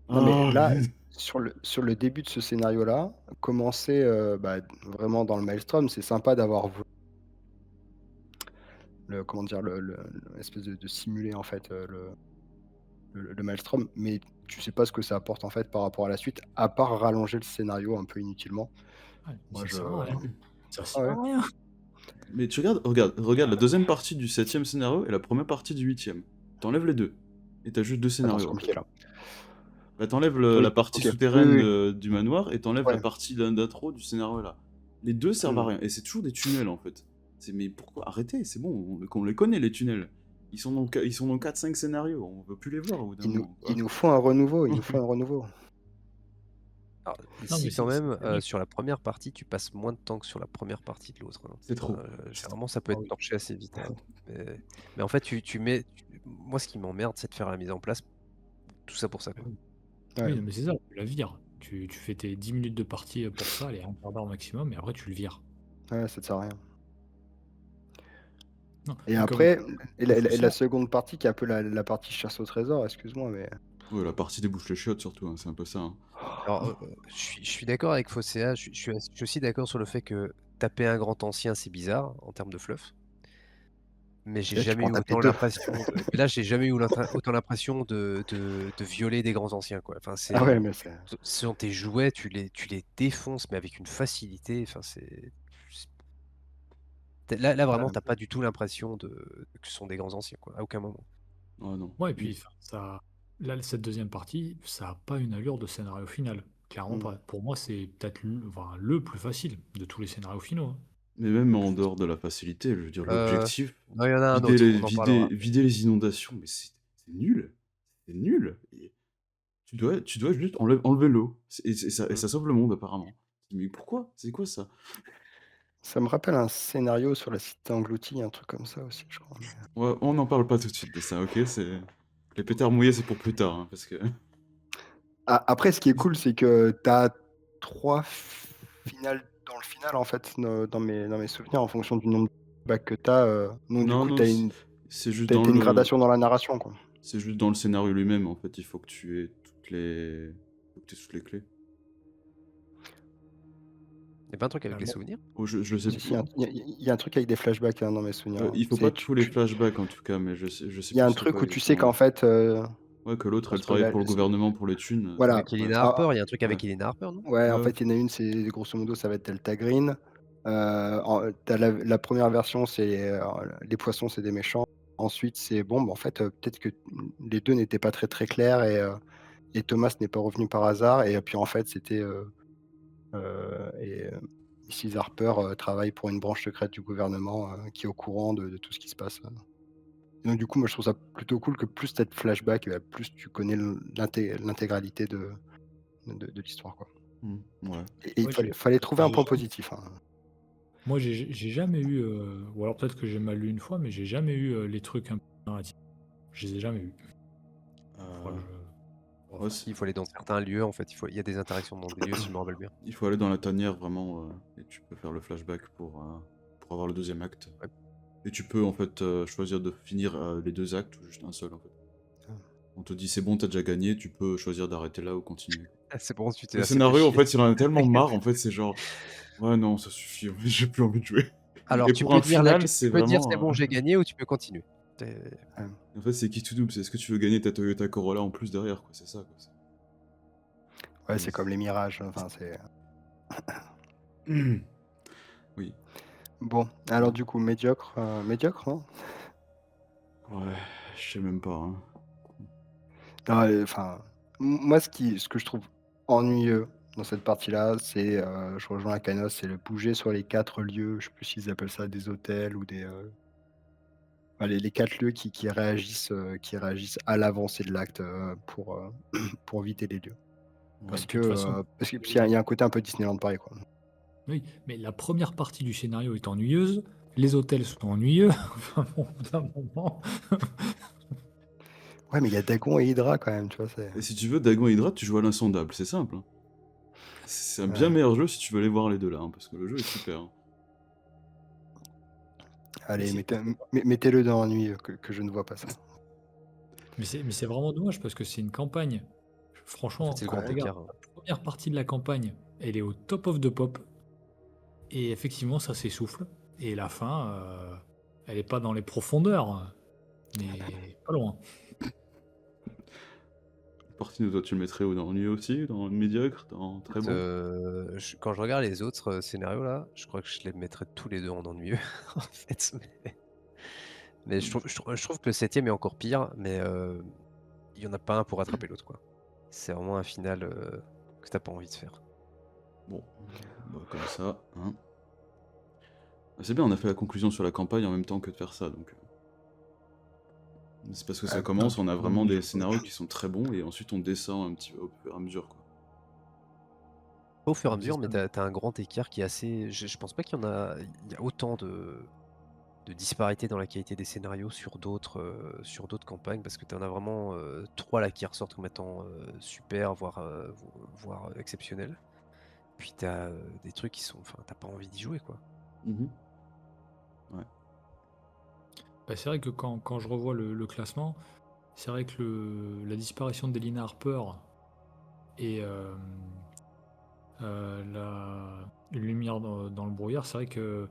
Non, mais Ah! là, sur le début de ce scénario-là, commencer, bah, vraiment dans le Maelstrom, c'est sympa d'avoir comment dire? L'espèce de simuler en fait, le Maelstrom, mais tu sais pas ce que ça apporte en fait par rapport à la suite, à part rallonger le scénario un peu inutilement. Ouais, mais Moi ça je sert à rien. Ça Ah sert ouais, à rien. Mais tu regarde la deuxième partie du 7e scénario et la première partie du 8e. T'enlèves les 2 et t'as juste 2 attends, c'est scénarios, en fait. compliqué là. Bah, t'enlèves la Oui, partie OK. Oui, souterraine oui, oui. du manoir et t'enlèves la Ouais. partie d'intro du scénario là. Les 2 servent à Mmh. rien et c'est toujours des tunnels, en fait. Mais pourquoi? Arrêtez, c'est bon, on les connaît les tunnels. Ils sont dans 4-5 scénarios, on veut plus les voir au bout d'un moment, quoi. Il nous faut un renouveau, il nous faut un renouveau. Alors, Non, mais si quand même, c'est vrai que sur la première partie, tu passes moins de temps que sur la première partie de l'autre, hein. C'est trop. C'est trop. Généralement, ça peut ah être oui. torché assez vite, hein. Mais en fait, moi, ce qui m'emmerde, c'est de faire la mise en place, tout ça pour ça, Bah quoi. oui. Ouais. Oui, non, mais c'est ça, tu la vires. Tu fais tes 10 minutes de partie, pour ça, les un quart d'heure maximum et après tu le vires. Ouais, ça te sert à rien. Non Et et comme après et en plus la de ça, seconde partie qui est un peu la partie chasse au trésor, excuse-moi, mais Ouais, la partie des bouches les chiottes surtout, hein, c'est un peu ça, hein. Alors, je suis d'accord avec Fosséa, je suis aussi d'accord sur le fait que taper un grand ancien, c'est bizarre en termes de fluff. Mais j'ai Et là, tu jamais peux en eu taper autant 2. l'impression mais là, j'ai jamais eu autant l'impression de violer des grands anciens, quoi. Enfin, Ah ouais, c'est mais c'est ce sont tes jouets, tu les défonces, mais avec une facilité, enfin, là, vraiment, ah, tu pas du tout l'impression que ce sont des grands anciens, quoi, à aucun moment. Ah non. Ouais, et puis enfin, ça, là, cette deuxième partie, ça a pas une allure de scénario final. Clairement mmh. pas. Pour moi, c'est peut-être enfin, le plus facile de tous les scénarios finaux, hein. Mais même Le plus en facile. dehors de la facilité, je veux dire, Heu, l'objectif, non, il y en a un autre, on en parlera. vider les inondations, mais c'est nul. C'est nul. Et tu dois juste enlever l'eau. Et Mmh. ça sauve le monde, apparemment. Mais pourquoi? C'est quoi ça? Ça me rappelle un scénario sur la cité engloutie, un truc comme ça aussi, je crois, mais Ouais, on n'en parle pas tout de suite de ça, ok? Les pétards mouillés, c'est pour plus tard, hein, parce que. après, ce qui est cool, c'est que tu as 3 finales dans le final, en fait, dans mes souvenirs, en fonction du nombre de bacs que tu as, donc du Non, coup, non, tu as une c'est juste tu dans une le. gradation dans la narration, quoi. C'est juste dans le scénario lui-même, en fait, il faut que tu aies faut que tu aies toutes les clés. Il y a pas un truc avec les Bon, souvenirs? Oh, je sais Si, si, plus. il y a un truc avec des flashbacks, hein, dans mes souvenirs, hein. Il faut pas C'est tous les flashbacks, en tout cas, mais je sais il y a plus un c'est quoi truc où tu sais qu'en exactement. fait, Ouais, que l'autre, elle parce que travaille la pour le gouvernement pour les thunes. voilà, Avec Ouais, Elena ah, Harper, il y a un truc ouais. avec Elena Harper, non? ouais, en Ouais, fait, il y en a une, c'est grosso modo, ça va être Delta Green. Tu as la 1re version, c'est, les poissons, c'est des méchants. Ensuite, c'est bon, bah, en fait, peut-être que, les 2 n'étaient pas très, très clairs et Thomas n'est pas revenu par hasard et puis, en fait, c'était, et Mrs Harper, travaille pour une branche secrète du gouvernement, qui est au courant de tout ce qui se passe. Et donc du coup, moi, je trouve ça plutôt cool que plus tu as de flashbacks, plus tu connais l'intégralité de l'histoire, quoi. ouais. Et il ouais, fallait trouver un j'ai point jamais, positif, hein. moi, j'ai jamais eu, ou alors peut-être que j'ai mal lu une fois, mais j'ai jamais eu les trucs un peu narratifs. Je les ai jamais eu. Euh, ouais, Enfin, Il faut aller dans certains lieux, en fait, il y a des interactions dans des lieux, si je me rappelle bien. il faut aller dans la tanière, vraiment, et tu peux faire le flashback pour avoir le deuxième acte. Ouais. Et tu peux, en fait, choisir de finir les 2 actes ou juste un seul, en fait. Ah. On te dit: «C'est bon, t'as déjà gagné», tu peux choisir d'arrêter là ou continuer. Ah, c'est bon, tu t'es Le assez fait scénario, en chier. fait, il en a tellement marre, en fait, c'est genre: «Ouais, non, ça suffit, en fait, j'ai plus envie de jouer». Alors Et tu pour peux un dire là final, tu c'est peux dire: «C'est vraiment, bon, j'ai gagné» ou tu peux continuer. Tu en fait, c'est qui tout double, c'est est-ce que tu veux gagner ta Toyota Corolla en plus derrière, quoi, c'est ça, quoi. Ouais, Mais c'est comme les mirages, enfin, c'est oui. bon, alors du coup, médiocre, non? Ouais, je sais même pas, hein. Non, enfin, moi, ce que je trouve ennuyeux dans cette partie-là, c'est, je rejoins Akanos, c'est le bouger sur les 4 lieux, je sais plus s'ils appellent ça des hôtels ou des, bah, les 4 lieux qui réagissent à l'avancée de l'acte, pour visiter les lieux. mais Parce de que, toute façon, parce qu'il y a un côté un peu Disneyland Paris, quoi. oui, mais la première partie du scénario est ennuyeuse, les hôtels sont ennuyeux. Enfin, bon, au bout d'un moment. Ouais, mais il y a Dagon et Hydra quand même, tu vois? Et si tu veux Dagon et Hydra, tu joues à l'insondable, c'est simple, hein. C'est un bien Ouais. meilleur jeu si tu veux aller voir les 2 là, hein, parce que le jeu est super, hein. Mais Allez, c'est mettez-le dans ennuyeux, que je ne vois pas ça. mais c'est vraiment dommage parce que c'est une campagne. En fait, Franchement, c'est le quand on grand Ouais. regarde écart, hein. la première partie de la campagne, elle est au top of the pop. Et effectivement, ça s'essouffle. Et la fin, elle est pas dans les profondeurs, mais pas loin. Partino, toi, tu le mettrais où? Dans ennuyeux aussi? Dans médiocre? Dans très Écoute, bon? quand je regarde les autres, scénarios là, je crois que je les mettrais tous les 2 en ennuyeux, en fait, mais je trouve que le 7e est encore pire, mais il y en a pas un pour rattraper l'autre, quoi. C'est vraiment un final, que tu pas envie de faire. Bon, bah, comme ça, hein. Bah, c'est bien, on a fait la conclusion sur la campagne en même temps que de faire ça, donc c'est parce que ça Non, commence, on a non, vraiment mais des scénarios qui sont très bons et ensuite on descend un petit peu au fur et à mesure, quoi. Pas au fur et à c'est mesure, ça. mais tu as un grand écart qui est assez je pense pas qu'il y a autant de disparité dans la qualité des scénarios sur d'autres campagnes, parce que tu en as vraiment, 3 là qui ressortent comme étant, super, voire exceptionnels. Puis tu as, des trucs qui sont enfin, tu pas envie d'y jouer, quoi. Mmh. Ouais. Bah, c'est vrai que quand je revois le classement, c'est vrai que la disparition d'Elina Harper et une lumière dans le brouillard, c'est vrai que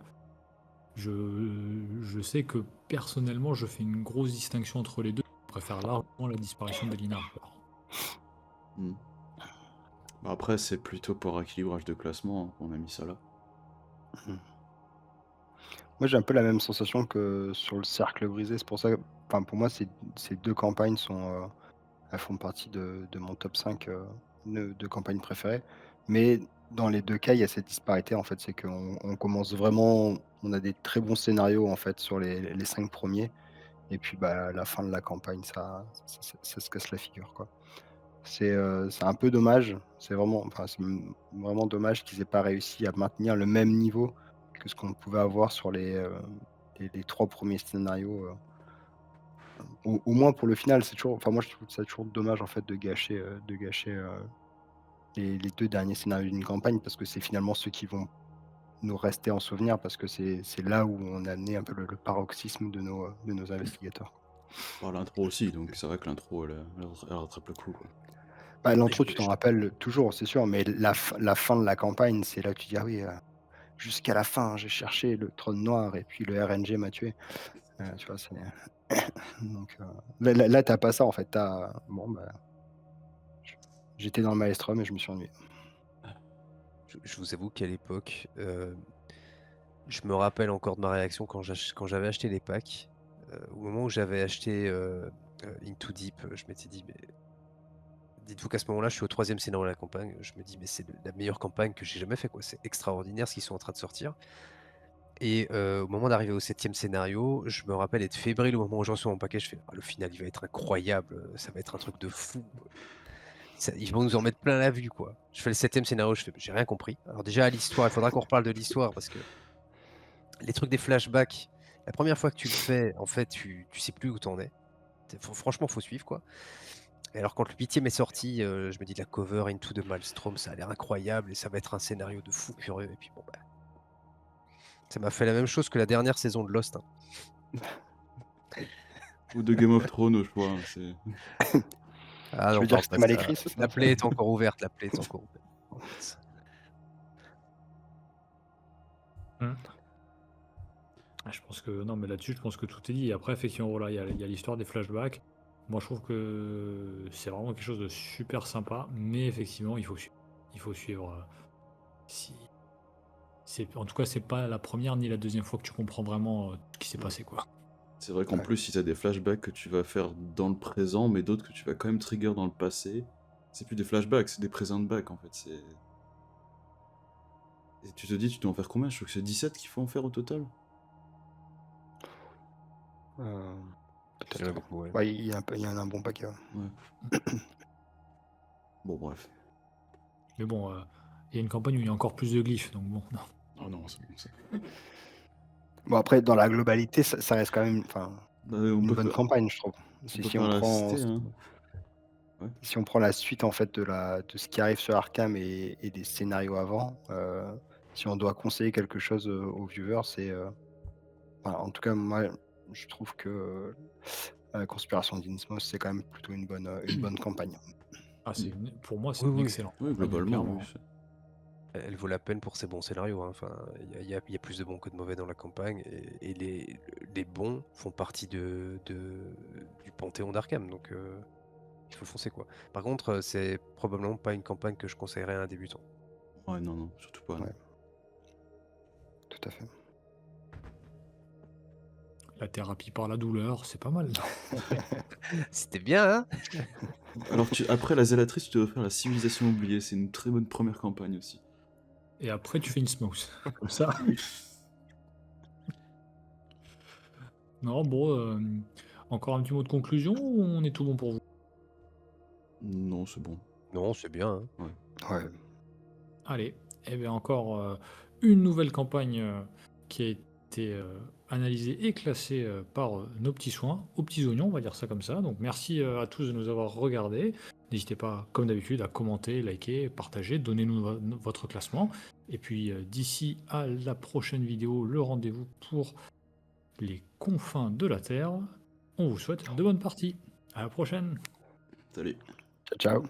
je sais que personnellement, je fais une grosse distinction entre les deux. Je préfère largement la disparition d'Elina Harper. Hmm. Bah, après, c'est plutôt pour équilibrage de classement qu'on a mis ça là. Moi, j'ai un peu la même sensation que sur le cercle brisé. C'est pour ça que, enfin, pour moi, ces 2 campagnes elles font partie de mon top 5 de campagnes préférées. Mais dans les 2 cas, il y a cette disparité, en fait. C'est qu'on commence vraiment on a des très bons scénarios, en fait, sur les 5 premiers et puis, bah, à la fin de la campagne, ça se casse la figure, quoi. C'est un peu dommage. C'est vraiment enfin, c'est vraiment dommage qu'ils aient pas réussi à maintenir le même niveau que ce qu'on pouvait avoir sur les 3 premiers scénarios, au moins pour le final. C'est toujours enfin, moi, je trouve ça toujours dommage, en fait, de gâcher les 2 derniers scénarios d'une campagne parce que c'est finalement ceux qui vont nous rester en souvenir parce que c'est là où on a amené un peu le paroxysme de nos investigateurs. Par l'intro aussi, donc c'est vrai que l'intro, elle rattrape le coup, quoi. Bah, Et l'intro, tu t'en rappelles toujours, c'est sûr, mais la fin de la campagne, c'est là que tu dis: «Ah oui, jusqu'à la fin, j'ai cherché le trône noir et puis le RNG m'a tué». Tu vois? C'est donc là, tu pas ça, en fait. Bon, bah, j'étais dans le maelstrom et je me suis ennuyé. Je vous avoue qu'à l'époque, je me rappelle encore de ma réaction quand j'avais acheté les packs. Au moment où j'avais acheté Into Deep, je m'étais dit, mais dites-vous qu'à ce moment-là, je suis au 3e scénario de la campagne. Je me dis, mais c'est la meilleure campagne que j'ai jamais fait, quoi. C'est extraordinaire ce qu'ils sont en train de sortir. Et au moment d'arriver au 7e scénario, je me rappelle être fébrile au moment où j'en suis mon paquet. Je fais, ah, le final, il va être incroyable, ça va être un truc de fou. Ils vont nous en mettre plein la vue, quoi. Je fais le 7e scénario, je fais, j'ai rien compris. Alors déjà, l'histoire, il faudra qu'on reparle de l'histoire parce que les trucs des flashbacks, la première fois que tu le fais, en fait, tu sais plus où t'en es. Franchement, faut suivre, quoi. Et alors, quand le 8e est sorti, je me dis, la cover Into the Maelstrom, ça a l'air incroyable et ça va être un scénario de fou furieux. Et puis, bon, bah, ça m'a fait la même chose que la dernière saison de Lost, hein. Ou de Game of Thrones au choix, hein, c'est... Ah Tu non, veux dire parle que pas c'était de mal ça. écrit, c'est La ça? plaie est encore ouverte, la plaie est encore ouverte. Parle pas de ça. Ah, je pense que non, mais là-dessus, je pense que tout est dit. Après, effectivement, voilà, il y a l'histoire des flashbacks. Moi, je trouve que c'est vraiment quelque chose de super sympa, mais effectivement, il faut suivre. Il faut suivre. Si, en tout cas, c'est pas la première ni la deuxième fois que tu comprends vraiment ce qui s'est passé, quoi. C'est vrai qu'en Ouais. plus, si t'as des flashbacks que tu vas faire dans le présent, mais d'autres que tu vas quand même trigger dans le passé, c'est plus des flashbacks, c'est des present backs, en fait. Et tu te dis, tu dois en faire combien? Je crois que c'est 17 qu'il faut en faire au total. Heu, Il y en a peut-être. beaucoup, ouais. Ouais, il y en a un bon paquet, ouais. Ouais. Bon, bref. Mais bon, il y a une campagne où il y a encore plus de glyphes, donc bon, non. Oh non, c'est bon, ça. Bon, après, dans la globalité, ça reste quand même enfin, On une peut bonne faire, campagne, je trouve. on peut Si faire on la prend cité, hein. Ouais. si on prend la suite, en fait, de ce qui arrive sur Arkham et des scénarios avant, si on doit conseiller quelque chose, aux viewers, enfin, en tout cas, moi, je trouve que, la Conspiration d'Innsmouth, c'est quand même plutôt une bonne campagne. Ah, pour moi, c'est Oui, une oui. excellente Oui, campagne, globalement, oui. clairement. Elle vaut la peine pour ses bons scénarios, hein. Enfin, il y a plus de bons que de mauvais dans la campagne, et les bons font partie du panthéon d'Arkham, donc il faut foncer, quoi. Par contre, c'est probablement pas une campagne que je conseillerais à un débutant. Ouais, non, non, surtout pas. Non. Ouais. Tout à fait. La thérapie par la douleur, c'est pas mal. C'était bien, hein? Alors, après la Zélatrice, tu dois faire la Civilisation oubliée. C'est une très bonne première campagne aussi. Et après, tu fais une smooth. Comme ça. Non, bon, encore un petit mot de conclusion ou on est tout bon pour vous? Non, c'est bon. Non, c'est bien, hein. Ouais. Allez, et bien encore une nouvelle campagne qui a été analysée et classée par nos petits soins, aux petits oignons, on va dire ça comme ça. Donc merci à tous de nous avoir regardés. N'hésitez pas, comme d'habitude, à commenter, liker, partager, donnez-nous votre classement. Et puis d'ici à la prochaine vidéo, le rendez-vous pour les confins de la Terre. On vous souhaite de bonnes parties. À la prochaine. Salut. Ciao, ciao.